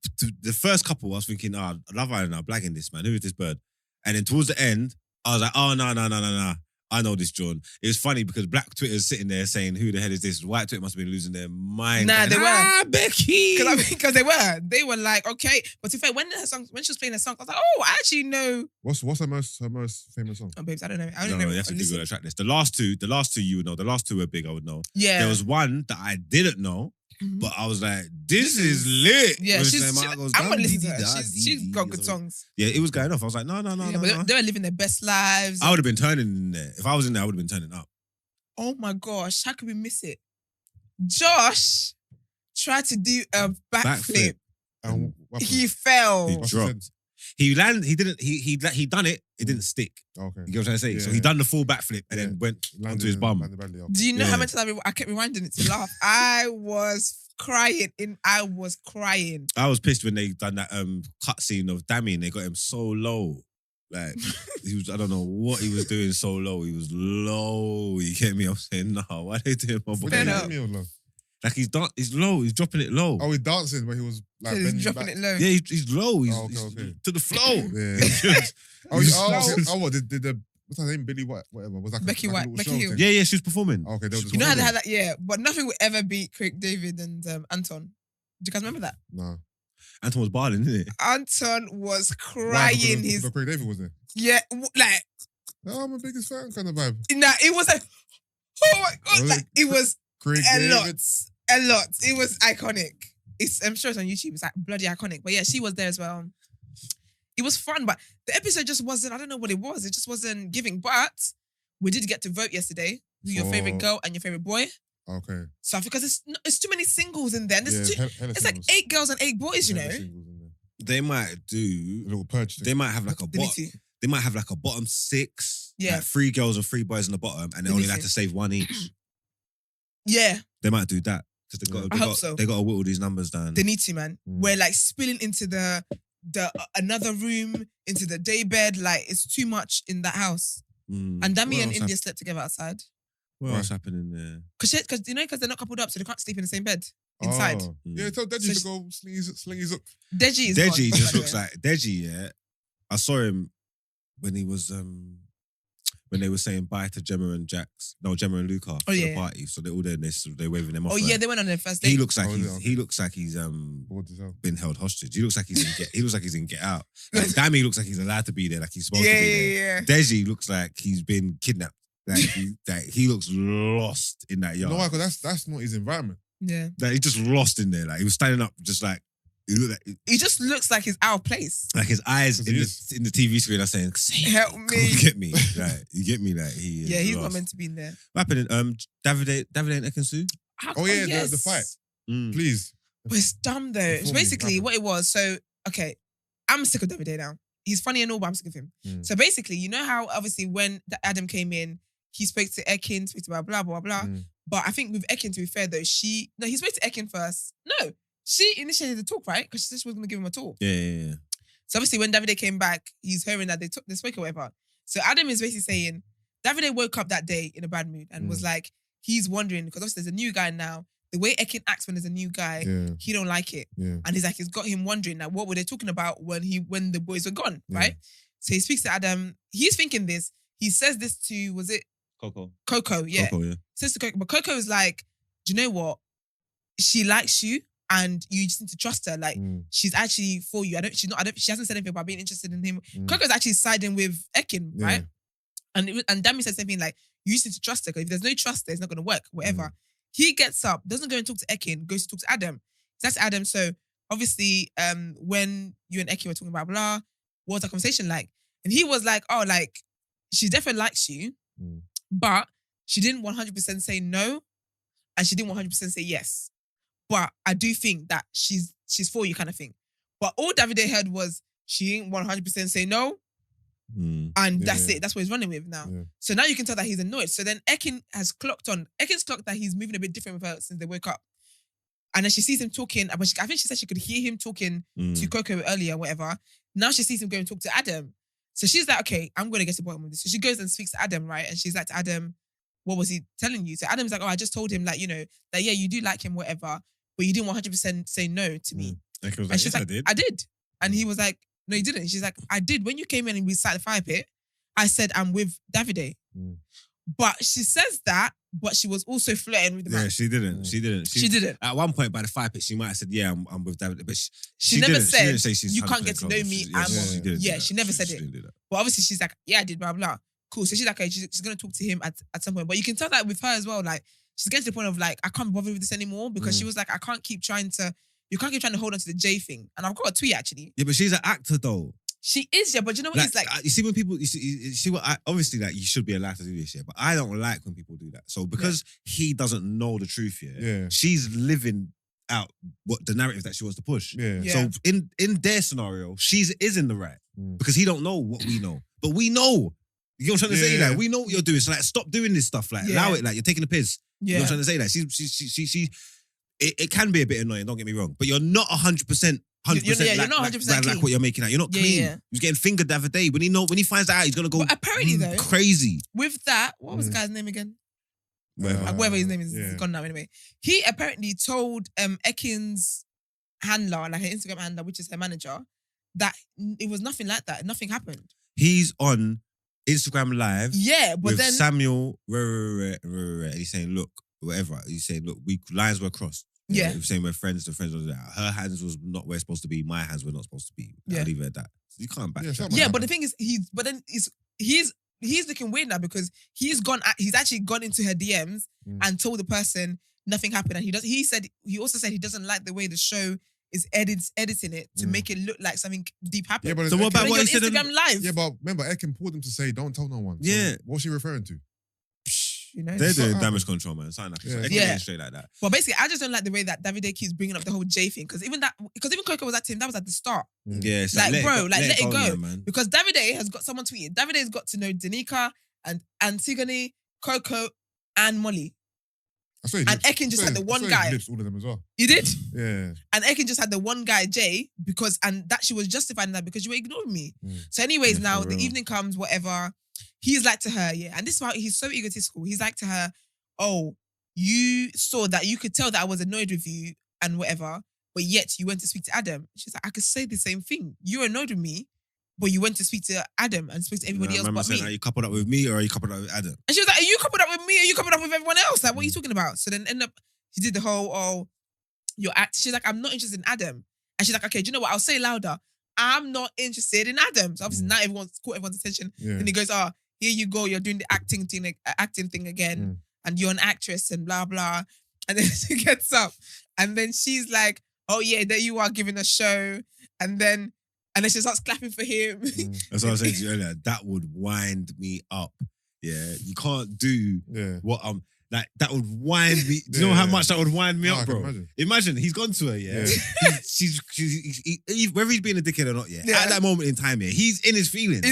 the first couple, I was thinking, Love Island are blagging this, man. Who is this bird? And then towards the end, I was like, oh, no. I know this, John. It was funny because Black Twitter's sitting there saying, who the hell is this? White Twitter must have been losing their mind. Nah, going, they were. Becky. Because they were like, okay. But to be fair, when she was playing her song, I was like, oh, I actually know. What's her most famous song? Oh, babes, I don't know. I don't No, know. you have to Listen. Google the track list. The last two you would know. The last two were big, I would know. Yeah. There was one that I didn't know, Mhm. but I was like, this is lit. Yeah, You she's. understand? She, goes, I'm gonna listen to dee, her. dee, She's dee, got dee, good or songs. Yeah, it was going off. I was like, no. Yeah, but they were living their best lives. I would have been turning in there. If I was in there, I would have been turning up. Oh my gosh, how could we miss it? Josh tried to do a backflip. And what He fell. He what's dropped. the He landed. He didn't. He done it. It didn't stick. sense? Okay. You get what I'm trying to say? Yeah, So he yeah. done the full backflip and Yeah. then went Landed onto his in- bum. landed badly, okay. Do you know how Yeah. many times I kept rewinding it to laugh? I was crying. I was crying. I was pissed when they done that cut scene of Dammy and they got him so low. Like he was. I don't know what he was doing so low. He was low. You get me? I'm saying no. Why they doing my boy? What Fair did enough. you mean, love? Like he's low. He's dropping it low. Oh, he's dancing, but he was like He's bending dropping back. it low. Yeah, he's low. He's, Oh, okay, he's okay. to the flow. Yeah. Oh, He's okay. slow. What did the what's her name? Billy Whatever. Was that Becky like a White- little Becky show Hill. thing? Yeah, she was performing. Okay, they were just You know how they performing? had that? Yeah, but nothing would ever beat Craig David and Anton. Do you guys remember that? No. Anton was balling, didn't it? Anton was Why? crying. Because Craig David was there. Yeah, like No, I'm a biggest fan kind of vibe. nah, it was like, oh my god, Was like, it it was Craig a David. lot. It was iconic. I'm sure it's on YouTube. It's like bloody iconic. But yeah, she was there as well. It was fun, but the episode just wasn't. I don't know what it was. It just wasn't giving. But we did get to vote yesterday. Who your favorite For- girl and your favorite boy? Okay. So because it's too many singles in there. And Yeah, there's it's like 8 girls and 8 boys. You know. They might A do. little purge thing. They might have like a They need bot. to. They might have like a bottom 6. Yeah. Like 3 girls and 3 boys on the bottom, and they They only need have to. to save 1 each. Yeah, They might do that because they got. Yeah. They I hope got. so. They got to whittle these numbers down. they need to, man. Mm. We're like spilling into the another room, into the day bed. Like it's too much in that house. Mm. And Dami What and else India slept together outside. What else happening there? Because they're not coupled up, so they can't sleep in the same bed inside. Oh. Mm. Yeah, tell Deji So to go sling his hook. Deji is Deji gone, just by the looks way. like Deji. Yeah, I saw him when he was when they were saying bye to Gemma and Luca for yeah. the party. So they're all there and they're waving them off. Oh her. yeah, they went on their first date. He looks like Oh, he's yeah, okay. he looks like he's Bored as hell. been held hostage. He looks like he's in Get Out. Like, Dammy looks like he's allowed to be there, like he's supposed to be there. yeah. Deji looks like he's been kidnapped. Like he looks lost in that You yard. know why? Because that's not his environment. Yeah. Like, he just lost in there. Like he was standing up, just like he looked He just looks like he's out of place. like his eyes Because in he the, in the TV screen are saying, Help "Come me." get me." Like you get me. Like he is Yeah, he's lost. not meant to be in there. What happened? Davide and Ekansu. Oh, yeah, yes. the fight. Mm. Please. But it's dumb though. It's Inform me, basically what what it was. So, okay, I'm sick of Davide now. He's funny and all, but I'm sick of him. Mm. So basically, you know how obviously when Adam came in, he spoke to Ekin, spoke to blah, blah, blah. Mm. But I think with Ekin, to be fair though, he spoke to Ekin first. No, she initiated the talk, right? Because she said she was going to give him a talk. Yeah. So obviously when Davide came back, he's hearing that they spoke or whatever. So Adam is basically saying, Davide woke up that day in a bad mood and was like, he's wondering, because obviously there's a new guy now. The way Ekin acts when there's a new guy, Yeah. he don't like it. Yeah. And he's like, it's got him wondering, like, what were they talking about when the boys were gone, Yeah. right? So he speaks to Adam. He's thinking this. He says this to, was it Coco. Coco? Yeah. Coco, yeah. Says to Coco. But Coco is like, do you know what? She likes you and you just need to trust her. Like, Mm. she's actually for you. She hasn't said anything about being interested in him. Mm. Coco's actually siding with Ekin, Yeah. right? And Dami said something like, you just need to trust her because if there's no trust there, it's not going to work, whatever. Mm. He gets up, doesn't go and talk to Ekin, goes to talk to Adam. That's Adam. So obviously, when you and Ekin were talking about blah, what was the conversation like? And he was like, oh, like, she definitely likes you, Mm. but she didn't 100% say no, and she didn't 100% say yes. But I do think that she's for you kind of thing. But all Davide heard was she ain't 100% say no, And that's it. That's what he's running with now. Yeah. So now you can tell that he's annoyed. So then Ekin has clocked on. Ekin's clocked that he's moving a bit different with her since they woke up. And then she sees him talking. I think she said she could hear him talking to Coco earlier, whatever. Now she sees him go and talk to Adam. So she's like, okay, I'm going to get to the bottom of this. So she goes and speaks to Adam, right? And she's like to Adam, what was he telling you? So Adam's like, oh, I just told him, like, you know, that, yeah, you do like him, whatever, but you didn't 100% say no to me. And she's like, I did. And he was like, no, you didn't. She's like, I did. When you came in and we sat at the fire pit, I said, I'm with Davide. But she says that, but she was also flirting with the man. Yeah, she didn't. She didn't. At one point by the fire pit, she might have said, yeah, I'm with Davide. But she never didn't. said, she didn't say she's you can't get to know me. She never said it. But obviously she's like, yeah, I did, blah, blah. Cool. So she's like, okay, she's going to talk to him at some point. But you can tell that with her as well, like, she's getting to the point of like, I can't bother with this anymore because she was like, you can't keep trying to hold on to the J thing. And I've got a tweet actually. Yeah, but she's an actor though. She is, yeah, but you know what? It's like, you see when people, you see what? Obviously, like you should be allowed to do this, yeah. But I don't like when people do that. So because he doesn't know the truth, she's living out what the narrative that she wants to push. Yeah. So in their scenario, she is in the right because he don't know what we know, but we know. You know what I'm trying to say? Like we know what you're doing. So like, stop doing this stuff. Like allow it. Like you're taking the piss. You know what I'm trying to say? Like it can be a bit annoying. Don't get me wrong, but you're not 100%. 100%, you're not 100% like what you're making out. You're not clean. Yeah. He's getting fingered the other day. When he finds that out, he's gonna go apparently though, crazy. With that, what was the guy's name again? Whatever his name is, it's gone now anyway. He apparently told Ekin's handler, like her Instagram handler, which is her manager, that it was nothing like that. Nothing happened. He's on Instagram Live. Yeah, but with then Samuel, and he's saying, look, whatever. He's saying, look, lines were crossed. Yeah. He's saying we're friends. The friends was there. Her hands was not where it's supposed to be. My hands were not supposed to be. I'll leave it at that. So you can't backtrack. Yeah, but the thing is, he's looking weird now because he's actually gone into her DMs and told the person nothing happened, and he also said he doesn't like the way the show is editing it to make it look like something deep happened. Yeah, but so what about what he said Instagram Live? Yeah, but remember, Ekin pulled him to say, "Don't tell no one." Yeah, so what's she referring to? You know, they're doing damage control, man. Something like straight like that. Well, basically, I just don't like the way that Davide keeps bringing up the whole J thing because even Coco was acting, that was at the start. Yeah, it's like bro, let it go, man. Because Davide has got someone tweeted. Davide's got to know Danica and Antigone, Coco, and Molly. And Ekin just had the one guy. Lips all of them as well. You did? Yeah. And Ekin just had the one guy, Jay, and that she was justifying that because you were ignoring me. So anyways, now the evening comes, whatever. He's like to her, yeah. And this is why he's so egotistical. He's like to her, oh, you saw that, you could tell that I was annoyed with you and whatever, but yet you went to speak to Adam. She's like, I could say the same thing. You're annoyed with me, but you went to speak to Adam and speak to everybody else but me. Are you coupled up with me or are you coupled up with Adam? And she was like, are you coupled up with me or are you coupled up with everyone else? Like, what are you talking about? So then she did the whole, you're acting. She's like, I'm not interested in Adam. And she's like, okay, do you know what? I'll say louder. I'm not interested in Adam. So obviously now everyone's caught everyone's attention. Yeah. And he goes, here you go, you're doing the acting thing again. And you're an actress and blah, blah. And then she gets up. And then she's like, oh yeah, there you are giving a show. And then she starts clapping for him. That's what I was saying to you earlier. That would wind me up. Yeah. You can't do what like that would wind me. Do you know how much that would wind me up, bro? Imagine he's gone to her, she's whether he's being a dickhead or not, at that moment in time, he's in his feelings.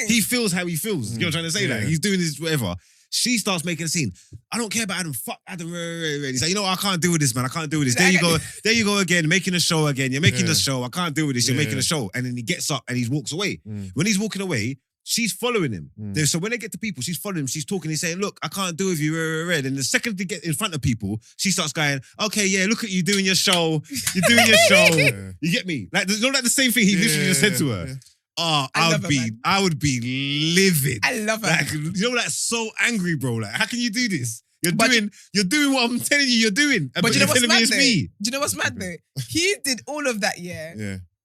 He feels how he feels. You know what I'm trying to say? Like he's doing this, whatever. She starts making a scene. I don't care about Adam. Fuck Adam. He's like, you know what? I can't deal with this, man. I can't deal with this. There you go. There you go again. Making a show again. You're making the show. I can't deal with this. You're making a show. And then he gets up and he walks away. When he's walking away, she's following him. So when they get to people, she's following him. She's talking. He's saying, look, I can't do with you. And the second they get in front of people, she starts going, okay, yeah, look at you doing your show. You're doing your show. You get me? Like, there's not like the same thing he literally just said to her. Yeah. Oh, I would be livid. I love her. Like, you know, that's so angry, bro. Like, how can you do this? You're doing what I'm telling you you're doing. But you know what's mad though? Do you know what's mad though? He did all of that,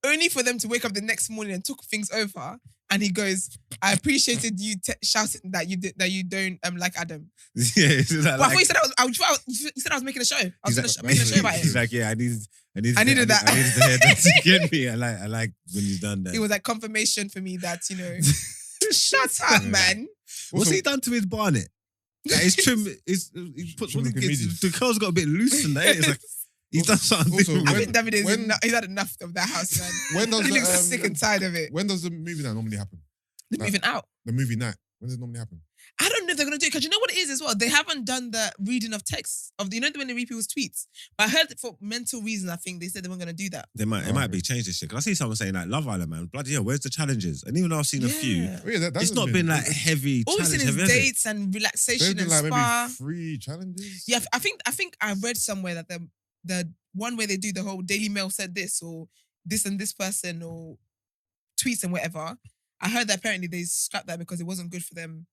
only for them to wake up the next morning and talk things over. And he goes, I appreciated you shouting that you don't like Adam. Yeah, but I thought you said I was making a show. I was making a show about him. He's like, yeah, I needed that. I needed to hear that to get me. I like when you've done that. It was like confirmation for me that, you know, shut up, man. What's he done to his barnet? Like, his trim, the curls got a bit loose in that. It's like, he's done something different. I think David he's had enough of that house, man. He looks sick and tired of it. When does the movie now normally happen? They're Like- moving out. The movie night. When does it normally happen? I don't know if they're gonna do it because you know what it is as well. They haven't done the reading of text of when they read people's tweets. But I heard that for mental reasons, I think they said they weren't gonna do that. It might be changed this shit. Because I see someone saying like Love Island, man. Bloody hell, where's the challenges? And even though I've seen a few, Oh, yeah, that it's not been like heavy All we've challenge seen is heavy, has it? dates and There's relaxation been and like spa. maybe 3 challenges. Yeah, I think I read somewhere that the one where they do the whole Daily Mail said this or this and this person or tweets and whatever. I heard that apparently they scrapped that because it wasn't good for them,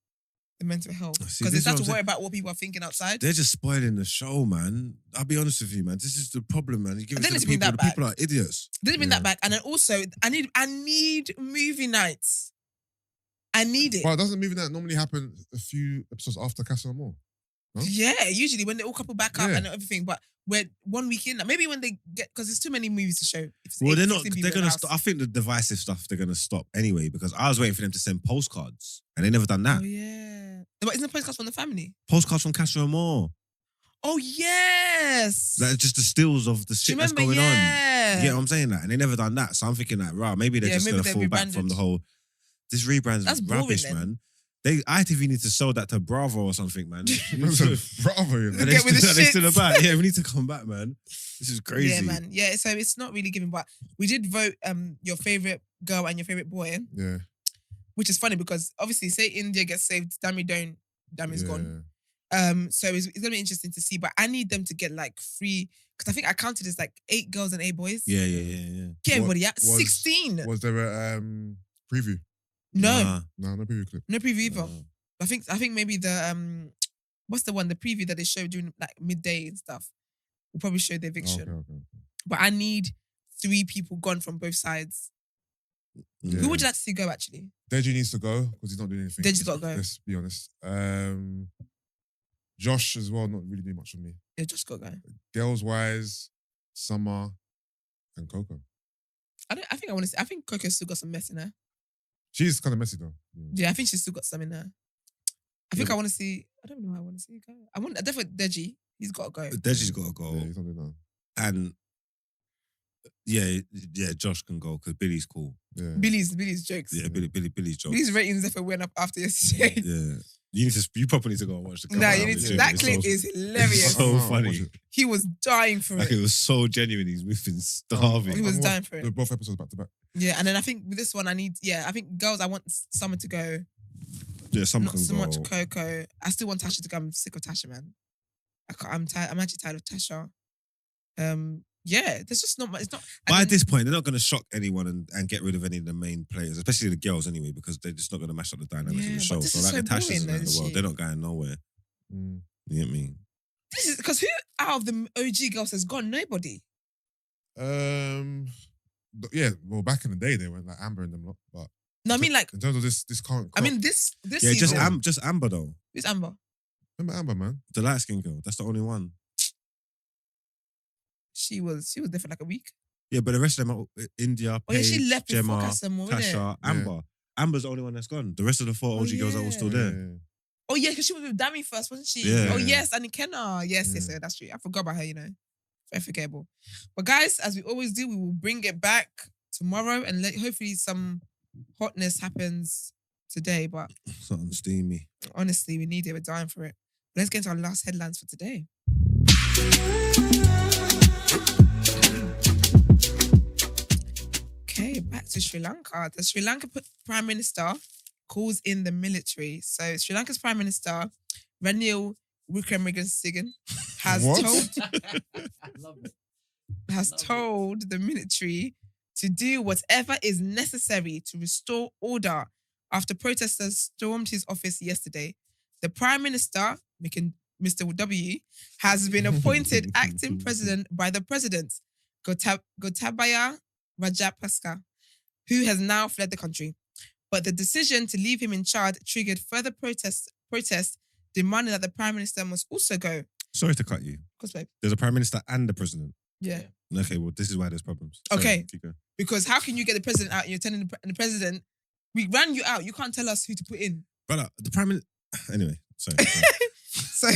the mental health. See, Because this they is have what to I'm worry about what people are thinking outside. They're just spoiling the show, man. I'll be honest with you, man. This is the problem, man. You give I it think to it's the been people. that The people are idiots. Didn't bring that back. And then also, I need movie nights. I need it. Well, doesn't movie night normally happen a few episodes after Castle and More? Huh? Yeah, usually when they all couple back up Yeah. and everything. But we're 1 week in, maybe when they get, because there's too many movies to show. If it's Well, 8, they're not. 16 people They're in the gonna. house. I think the divisive stuff they're gonna stop anyway because I was waiting for them to send postcards and they never done that. Oh, yeah. But isn't the podcast from the family? Postcards from Castro and More. Oh, yes. Like just the stills of the Do shit you that's remember? going on. Yeah. You get what I'm saying? That, and they never done that. So I'm thinking like, right, maybe they're Yeah, just maybe gonna they've fall back from rebranded. the whole. This rebrand's That's boring rubbish, then. man. ITV need to sell that to Bravo or something, man. Bravo, you know. Are they Get with still, the are they still shits. about? Yeah, we need to come back, man. This is crazy. Yeah, man. Yeah, so it's not really giving, but we did vote your favorite girl and your favorite boy, Yeah. which is funny because obviously, say India gets saved, Dami's gone. Yeah. So it's gonna be interesting to see, but I need them to get like 3 because I think I counted as like 8 girls and 8 boys. Yeah. Get everybody What out. was- 16. Was there a preview? No, Nah. No preview clip. no preview either. Nah. I think maybe the what's the one? The preview that they showed during like midday and stuff. Will probably show the eviction. Okay. But I need 3 people gone from both sides. Yeah. Who would you like to see go actually? Deji needs to go because he's not doing anything. Deji's gotta go. Let's be honest. Josh as well, not really doing much for me. Yeah, just go. Girls wise, Summer and Coco. I think I want to see. I think Coco's still got some mess in her. She's kind of messy though. Yeah, I think she's still got some in her. I think Yeah. I want to see. I don't know. How I want to see her go. I want definitely Deji. He's got to go. Deji's got to go. Yeah, he's not doing that. And yeah, Josh can go because Billy's cool. Yeah. Billy's jokes. Yeah, Billy's joke. Billy's ratings definitely went up after yesterday. Yeah. You probably need to go and watch the clip. Nah, out you of need it. to. Yeah, That it's clip so- is hilarious. so I'll funny. watch it. He was dying for Like it. it was so genuine. He's moving starving. He was I'll watch dying for it. Both episodes back to back. Yeah, and then I think with this one, I think girls, I want Summer to go. Yeah, some Not can so go. much Coco. I still want Tasha to go. I'm sick of Tasha, man. I'm tired. I'm actually tired of Tasha. Yeah, there's just not much. It's not. But and at then- this point, they're not going to shock anyone and get rid of any of the main players, especially the girls anyway, because they're just not going to mash up the dynamics Yeah, of the but show. this So is like so the Tashas boring, around though, the world, shit. they're not going nowhere. Mm. You get me? This is because who out of the OG girls has gone? Nobody. Yeah, well, back in the day, they went like Amber and them lot, but No, I mean like. in terms of this current I crop, mean this Yeah, season. just Amber though. Who's Amber? remember Amber, man? The light skinned girl. That's the only one. She was there for like a week. Yeah, but the rest of them are India, Oh yeah, Paige, she left before Gemma, Casamore, innit? Tasha, Amber. Amber's the only one that's gone. The rest of the 4 OG girls are all still there. Yeah. Oh yeah, because she was with Dami first, wasn't she? Yeah. Oh yes, and Ikenna. Yes, Yeah. that's true. I forgot about her. Very forgettable. But guys, as we always do, we will bring it back tomorrow and hopefully some hotness happens today. But Something steamy. honestly, we need it. We're dying for it. Let's get into our last headlines for today. Okay, back to Sri Lanka. The Sri Lanka Prime Minister calls in the military. So Sri Lanka's Prime Minister, Ranil Wickremesinghe, has What? Love it. told the military to do whatever is necessary to restore order after protesters stormed his office yesterday. The Prime Minister, Mr. W, has been appointed acting president by the president, Gotabaya Rajapaksa, who has now fled the country. But the decision to leave him in charge triggered further protests demanding that the Prime Minister must also go. Sorry to cut you. Because, babe, There's a prime minister and the president. yeah. Okay, well, this is why there's problems. Sorry, Okay. keep going. Because how can you get the president out and you're telling the president, we ran you out, you can't tell us who to put in. Brother, the prime minister. Anyway, sorry. So,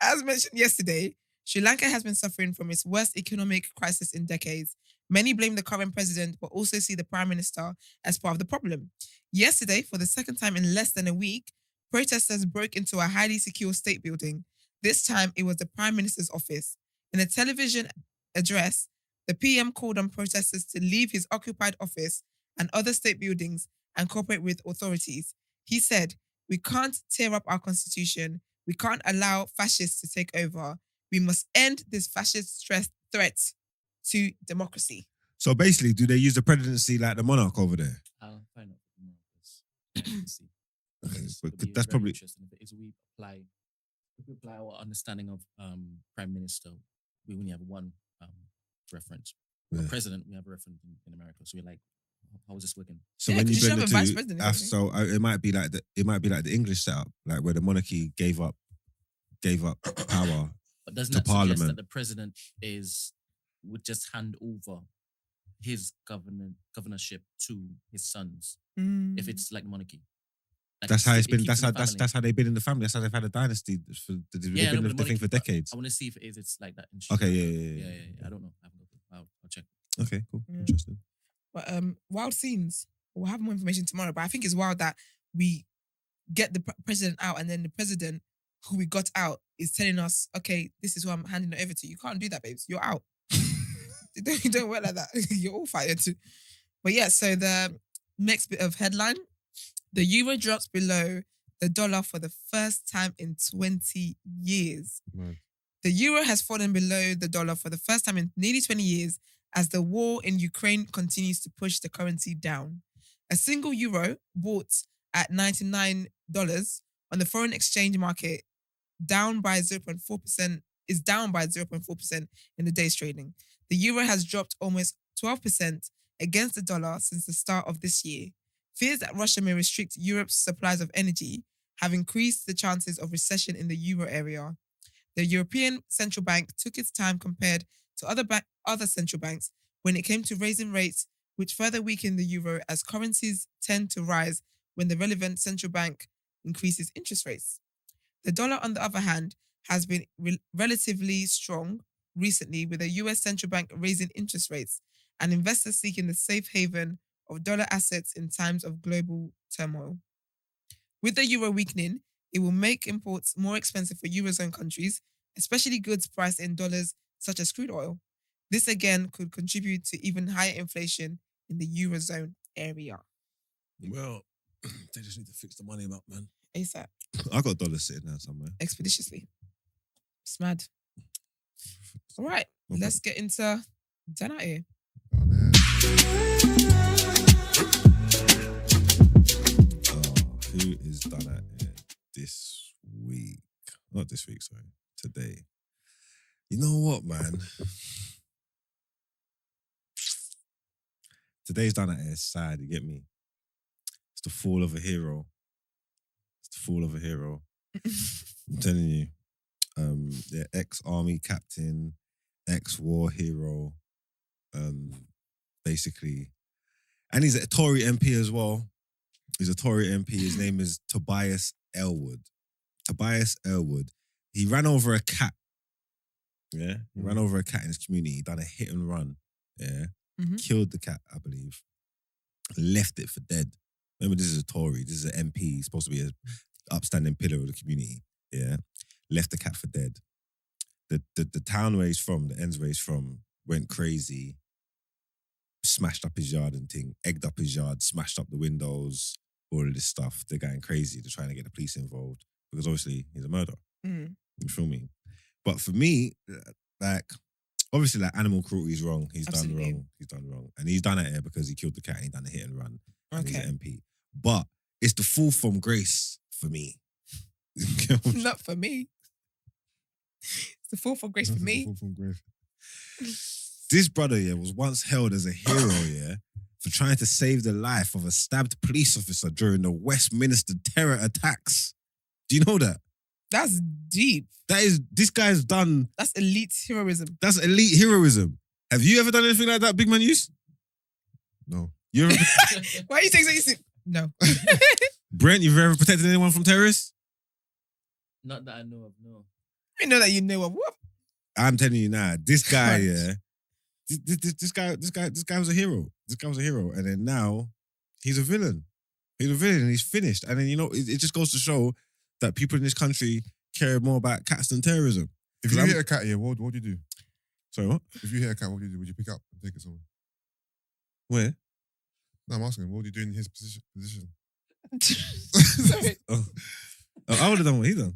as mentioned yesterday, Sri Lanka has been suffering from its worst economic crisis in decades. Many blame the current president, but also see the prime minister as part of the problem. Yesterday, for the second time in less than a week, protesters broke into a highly secure state building. This time, it was the Prime Minister's office. In a television address, the PM called on protesters to leave his occupied office and other state buildings and cooperate with authorities. He said, "We can't tear up our constitution. We can't allow fascists to take over. We must end this fascist threat to democracy." So basically, do they use the presidency like the monarch over there? I'll find out tomorrow. See. Okay, It'll but be that's very probably interesting. If we apply our understanding of prime minister, we only have one reference. Yeah. President, we have a reference in America. So we're like, how is this working? so Yeah, when 'cause you you should blend have the a vice two, president, af- isn't so it might be like the English setup, like where the monarchy gave up power. But doesn't To that suggest Parliament. that the president would just hand over his governorship to his sons if it's like monarchy? Like That's how it's it been. keeps That's in how the that's family. that's how they've been in the family. That's how they've had a dynasty. They've Yeah, I know, been but the thing monarchy- for decades. I want to see if it's like that. In Okay, yeah. I don't know. I haven't looked. I'll check. Okay, cool, Yeah. interesting. But wild scenes. We'll have more information tomorrow. But I think it's wild that we get the president out and then the president who we got out is telling us, "Okay, this is who I'm handing it over to." You can't do that, babes. You're out. You don't work like that. You're all fired too. But yeah, so the next bit of headline: the euro drops below the dollar for the first time in 20 years. Man. The euro has fallen below the dollar for the first time in nearly 20 years as the war in Ukraine continues to push the currency down. A single euro bought at $99 on the foreign exchange market down by 0.4% is down by 0.4% in the day's trading. The euro has dropped almost 12% against the dollar since the start of this year. Fears that Russia may restrict Europe's supplies of energy have increased the chances of recession in the euro area. The European Central Bank took its time compared to other central banks when it came to raising rates, which further weakened the euro as currencies tend to rise when the relevant central bank increases interest rates. The dollar, on the other hand, has been relatively strong recently, with the US Central Bank raising interest rates and investors seeking the safe haven of dollar assets in times of global turmoil. With the euro weakening, it will make imports more expensive for Eurozone countries, especially goods priced in dollars such as crude oil. This again could contribute to even higher inflation in the Eurozone area. Well, they just need to fix the money up, man. ASAP, I got dollars sitting there somewhere. expeditiously. It's mad. All right, Okay. let's get into Out Ere. Down there. Who is done at it this week? Not this week, sorry. Today. You know what, man? Today's done at it. It's sad, you get me? It's the fall of a hero. It's the fall of a hero. I'm telling you. Yeah, ex-army captain, ex-war hero. Basically. And he's a Tory MP as well. He's a Tory MP. His name is Tobias Elwood. Tobias Elwood. He ran over a cat. Yeah? He ran over a cat in his community. He done a hit and run. Yeah? Mhm. Killed the cat, I believe. Left it for dead. Remember, this is a Tory. This is an MP. He's supposed to be an upstanding pillar of the community. Yeah? Left the cat for dead. The town where he's from, the ends where he's from, went crazy. Smashed up his yard and thing. Egged up his yard. Smashed up the windows. All of this stuff. They're going crazy. They're trying to get the police involved. Because obviously, he's a murderer. Mm. You feel me? But for me, like, obviously, like, animal cruelty is wrong. He's Absolutely. done wrong. He's done wrong. And he's done it here because he killed the cat and he done a hit and run. And he's Okay. an MP. But it's the fall from grace for me. You get what I'm Not for me. It's the fall for grace for That's a me. fall from grace. This brother, yeah, was once held as a hero, yeah, for trying to save the life of a stabbed police officer during the Westminster terror attacks. Do you know that? That's deep. This guy's done, That's elite heroism. that's elite heroism. Have you ever done anything like that, Big Man Use? No. You ever, Why are you saying so easy? No. Brent, you've ever protected anyone from terrorists? Not that I know of, no. I know that you know of what. I'm telling you now, this guy, Right. yeah, this guy was a hero. This guy was a hero. And then now, he's a villain. He's a villain and he's finished. And then, you know, it just goes to show that people in this country care more about cats than terrorism. If you hit a cat, what would you do? Sorry, what? If you hit a cat, what would you do? Would you pick up and take it somewhere? Where? No, I'm asking him, what would you do in his position? Sorry. I would have done what he done.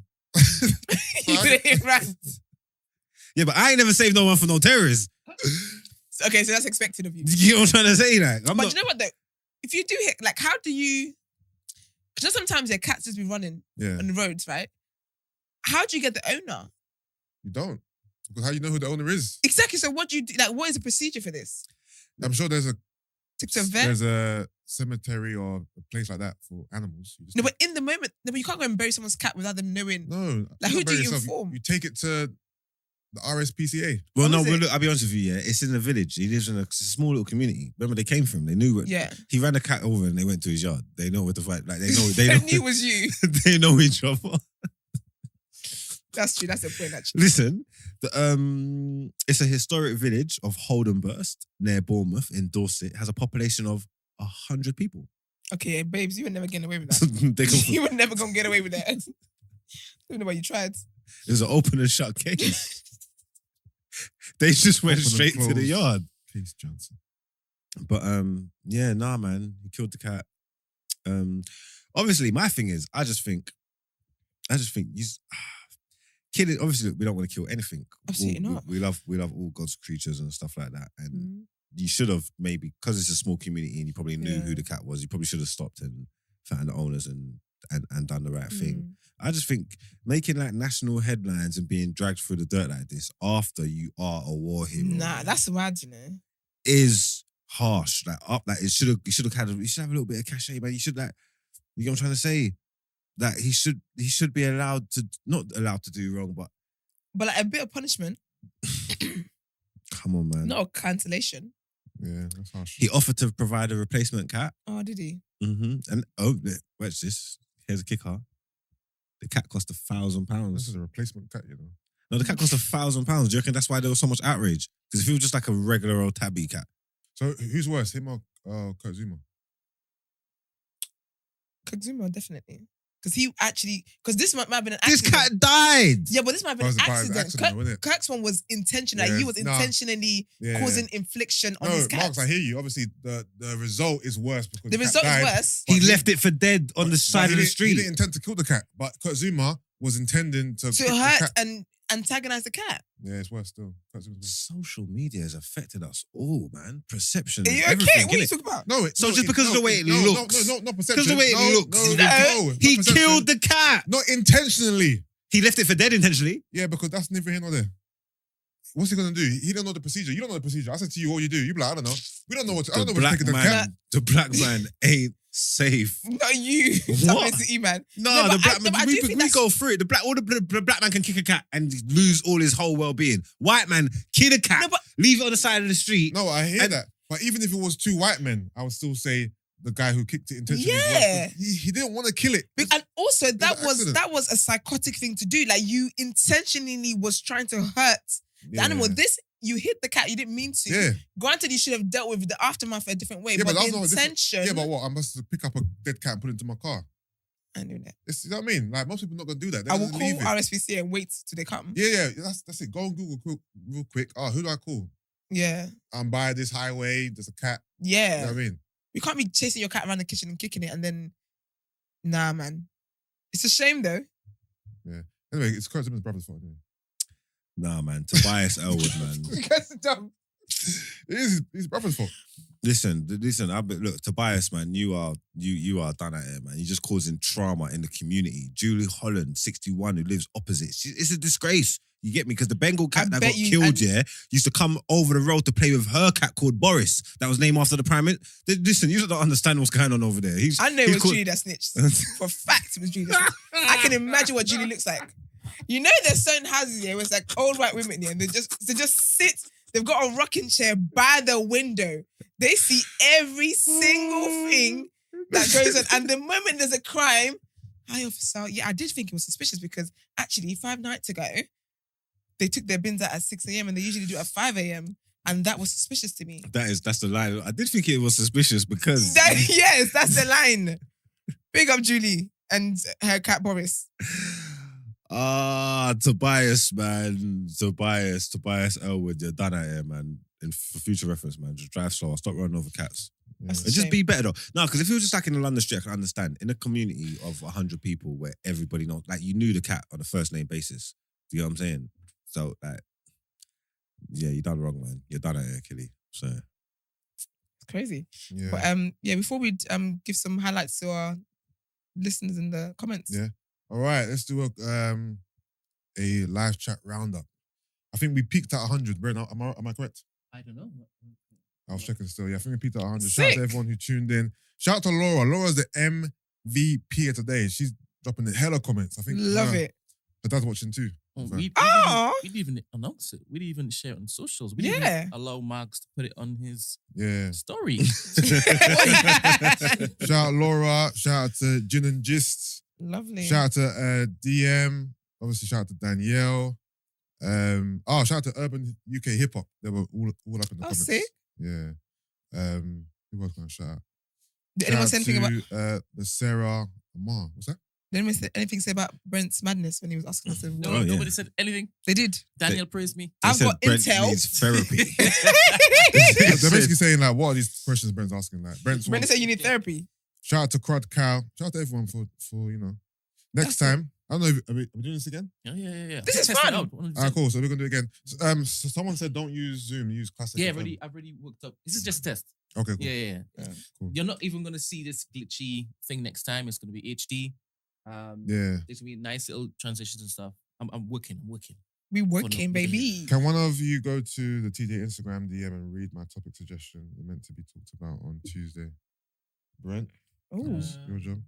You would have hit right. Yeah, but I ain't never saved no one from no terrorists. Okay, so that's expected of you. You know what I'm trying to say? Like, But you know what though? If you do hit, like, how do you? Because sometimes their cats just be running on the roads, right? How do you get the owner? You don't. Because how do you know who the owner is? Exactly. So what do you do? Like, what is the procedure for this? I'm sure there's a vet? There's a cemetery or a place like that for animals. No, but in the moment, no, but you can't go and bury someone's cat without them knowing. No. Like, who do you inform? You take it to the RSPCA. Well, no, but look, I'll be honest with you, it's in the village. He lives in a small little community. Remember, they came from, they knew it. Yeah. He ran the cat over and they went to his yard. They know where to fight. Like, they know. They knew it was you. They know each other. That's true. That's the point, actually. Listen, it's a historic village of Holdenburst near Bournemouth in Dorset. It has a population of 100 people. Okay, babes, you were never getting away with that. You were never going to get away with that. I don't know why you tried. It was an open and shut case. They just went straight to the yard. Case Johnson. But yeah, nah, man, he killed the cat. Obviously, my thing is, I just think you killing. Obviously, look, we don't want to kill anything. Absolutely not. We love all God's creatures and stuff like that. And you should have maybe, because it's a small community and you probably knew who the cat was. You probably should have stopped and found the owners and done the right thing. I just think making like national headlines and being dragged through the dirt like this after you are a war hero. Nah, that's mad, you know. Is harsh. Like it should have have a little bit of cachet, man. You should you know what I'm trying to say? That he should be allowed to, not allowed to do wrong, but like a bit of punishment. Come on, man. Not a cancellation. Yeah, that's harsh. He offered to provide a replacement cat. Oh, did he? Mm-hmm. And watch this. Here's a kicker. The cat cost £1,000. This is a replacement cat, you know. No, the cat cost £1,000. Do you reckon that's why there was so much outrage? Because if it was just like a regular old tabby cat. So who's worse, him or Kurt Zuma? Kurt Zuma, definitely. Because this might have been an accident. This cat died. Yeah, but this might have been an accident. Kirk's one was intentional. Yeah. Like, he was intentionally causing infliction on his cat. Marks, I hear you. Obviously, the result is worse because the result is worse. He left it for dead on the side of the street. He didn't intend to kill the cat, but Kurt Zuma was intending to hurt and antagonize the cat. Yeah, it's worse still. Social media has affected us all, man. Perception. Are you okay? What are you talking about? Just because of the way it looks. No, not perception. Because of the way it looks. He killed the cat. Not intentionally. He left it for dead intentionally. Yeah, because that's neither here nor there. What's he gonna do? He don't know the procedure. You don't know the procedure. I said to you, what you do. You be like, I don't know. We don't know what to. I don't know what's taking the cat. The black man ain't safe. Not you. What? To you, man. No, the black man. We go through it. The black man can kick a cat and lose all his whole well-being. White man kill a cat, leave it on the side of the street. No, I hear that. But even if it was two white men, I would still say the guy who kicked it intentionally. Yeah, he didn't want to kill it. And also that was a psychotic thing to do. Like, you intentionally was trying to hurt the animal. You hit the cat, you didn't mean to. Yeah. Granted, you should have dealt with the aftermath a different way. Yeah, but that's the intention. Yeah, but what? I must pick up a dead cat and put it into my car. I knew that. You know what I mean? Like, most people are not gonna do that. I will call RSPCA and wait till they come. Yeah, that's it. Go on Google real quick. Oh, who do I call? Yeah. I'm by this highway. There's a cat. Yeah. You know what I mean? You can't be chasing your cat around the kitchen and kicking it and then, nah, man. It's a shame though. Yeah. Anyway, it's Kurt Zuma's brother's fault. Anyway. Nah, man. Tobias Elwood, man. You guys are dumb. It is his brother's fault. Listen. Look, Tobias, man, you are done at it, man. You're just causing trauma in the community. Julie Holland, 61, who lives opposite. It's a disgrace. You get me? Because the Bengal cat that got killed, used to come over the road to play with her cat called Boris. That was named after the Prime Minister. Listen, you don't understand what's going on over there. I know it was Julie that snitched. For a fact, it was Julie that snitched. I can imagine what Julie looks like. You know, there's certain houses here where it's like old white women here, and they just sit. They've got a rocking chair by the window. They see every single thing that goes on. And the moment there's a crime, hi officer. Yeah, I did think it was suspicious because actually 5 nights ago, they took their bins out at 6 a.m. and they usually do it at 5 a.m. And that was suspicious to me. That's the line. I did think it was suspicious because... Yes, that's the line. Big up Julie and her cat Boris. Tobias, man. Tobias Elwood, you're done out here, man. And for future reference, man, just drive slower. Stop running over cats. That's a And just shame. be better though. No, because if it was just like in the London street, I can understand. In a community of 100 people where everybody knows, like you knew the cat on a first name basis. Do you know what I'm saying? So like, yeah, you done wrong, man. You're done out here, Killy. So It's crazy. Yeah. But before we give some highlights to our listeners in the comments. Yeah. All right, let's do a live chat roundup. I think we peaked at 100. Brent, am I correct? I don't know. I was checking still. Yeah, I think we peaked at 100. Shout Sick. out to everyone who tuned in. Shout out to Laura. Laura's the MVP of today. She's dropping the hella comments. I think Love it. her dad's watching too. Oh, So- we Oh. didn't even announce it. We didn't even share it on socials. We didn't Yeah. even allow Marks to put it on his Yeah. story. Shout out Laura. Shout out to Gin and Gist. Lovely. Shout out to DM. Obviously, shout out to Danielle. Shout out to Urban UK Hip Hop. They were all up in the comments. sick. Yeah. Who was going to shout out? Did anyone say Shout anything out about? to the Sarah Amar. What's that? Did anyone say anything say about Brent's madness when he was asking us? No, Oh, yeah. nobody said anything. They did. Daniel praised me. they I've said got Brent intel. needs therapy. They're basically saying like, what are these questions Brent's asking? Like, Brent said you need therapy. shout out to Crud Cow. Shout out to everyone for next time. I don't know. Are we doing this again? Yeah. This is Test it fun. out. Alright, cool. So we're gonna do it again. So someone said don't use Zoom. Use Classic. Yeah, FM. I've already worked up. This is just a test. Okay, cool. Yeah. Cool. You're not even gonna see this glitchy thing next time. It's gonna be HD. Yeah. There's gonna be nice little transitions and stuff. I'm working. We working, no- baby. Can one of you go to the TJ Instagram DM and read my topic suggestion? It meant to be talked about on Tuesday. Brent, Oh, your job.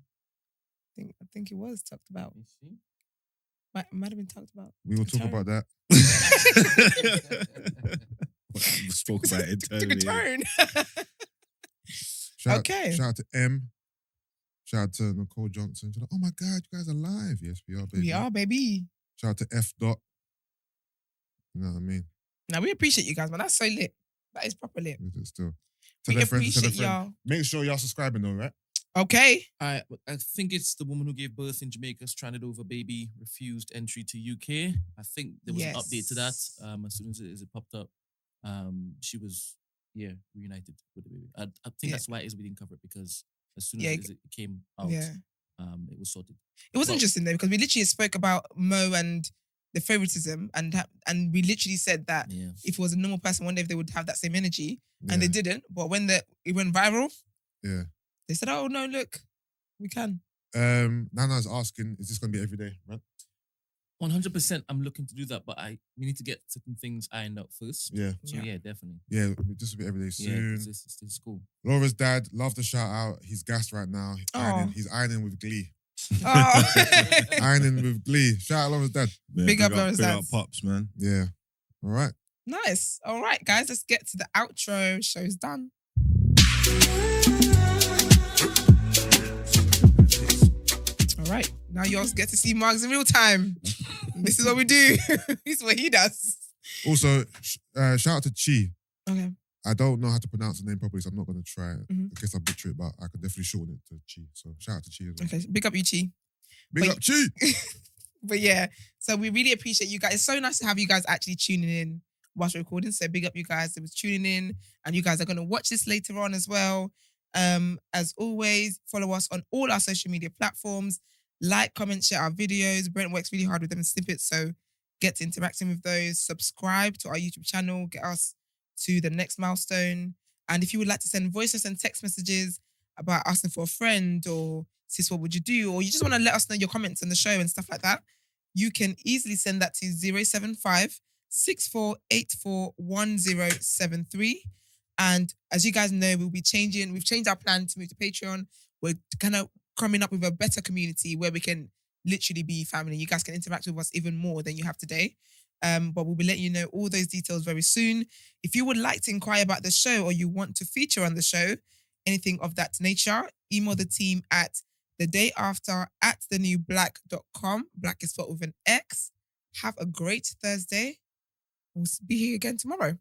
I think it was talked about. You see? Might have been talked about. We will talk Turn. about that. We spoke about it Took a internally. turn. Okay. Shout out to M. Shout out to Nicole Johnson. She's like, oh my God, you guys are live. Yes, we are, baby. We are, baby. Shout out to F. Dot. You know what I mean? Now we appreciate you guys, man. That's so lit. That is proper lit. We do it still. We Tell their friends, tell their appreciate friends. y'all. Make sure y'all subscribing though, right? Okay. I think it's the woman who gave birth in Jamaica, stranded over baby, refused entry to UK. I think there was an update to that. Yes. As soon as it popped up, she was reunited with the baby. I think Yeah. that's why it is we didn't cover it, because as soon Yeah. as it came out, Yeah. it was sorted. It was Well- interesting though, because we literally spoke about Mo and the favoritism, and we literally said that Yeah. if it was a normal person, one day they would have that same energy, and they Yeah. didn't. But when it went viral, Yeah. they said, "Oh no, look, we can." Nana's asking, is this gonna be every day, right? 100%. I'm looking to do that, but we need to get certain things ironed out first. Yeah. So Yeah. yeah, definitely. Yeah, this will be every day Yeah, soon. 'cause this is cool. Laura's dad, love the shout out. He's gassed right now. Aw. He's ironing with glee. Oh. Ironing with glee. Shout out Laura's dad. Yeah, Big up Lawrence big up Dance. Pops, man. Yeah. All right. Nice. All right, guys, let's get to the outro. Show's done. All right, now you all get to see Marks in real time. This is what we do. This is what he does. Also, shout out to Chi. Okay. I don't know how to pronounce the name properly, so I'm not going to try it Mhm. in case I butcher it, but I could definitely shorten it to Chi. So shout out to Chi as well. Okay, big up you, Chi. Big But- up Chi! But yeah, so we really appreciate you guys. It's so nice to have you guys actually tuning in whilst we're recording. So big up you guys that was tuning in, and you guys are going to watch this later on as well. As always, follow us on all our social media platforms. Like, comment, share our videos. Brent works really hard with them snippets, so get to interacting with those. Subscribe to our YouTube channel. Get us to the next milestone. And if you would like to send voices and text messages about asking for a friend, or sis, what would you do? Or you just want to let us know your comments on the show and stuff like that, you can easily send that to 075 6484 1073. And as you guys know, we've changed our plan to move to Patreon. We're kind of coming up with a better community where we can literally be family. You guys can interact with us even more than you have today. But we'll be letting you know all those details very soon. If you would like to inquire about the show, or you want to feature on the show, anything of that nature, email the team at thedayafter@thenewblack.com. Black is spelled with an X. Have a great Thursday. We'll be here again tomorrow.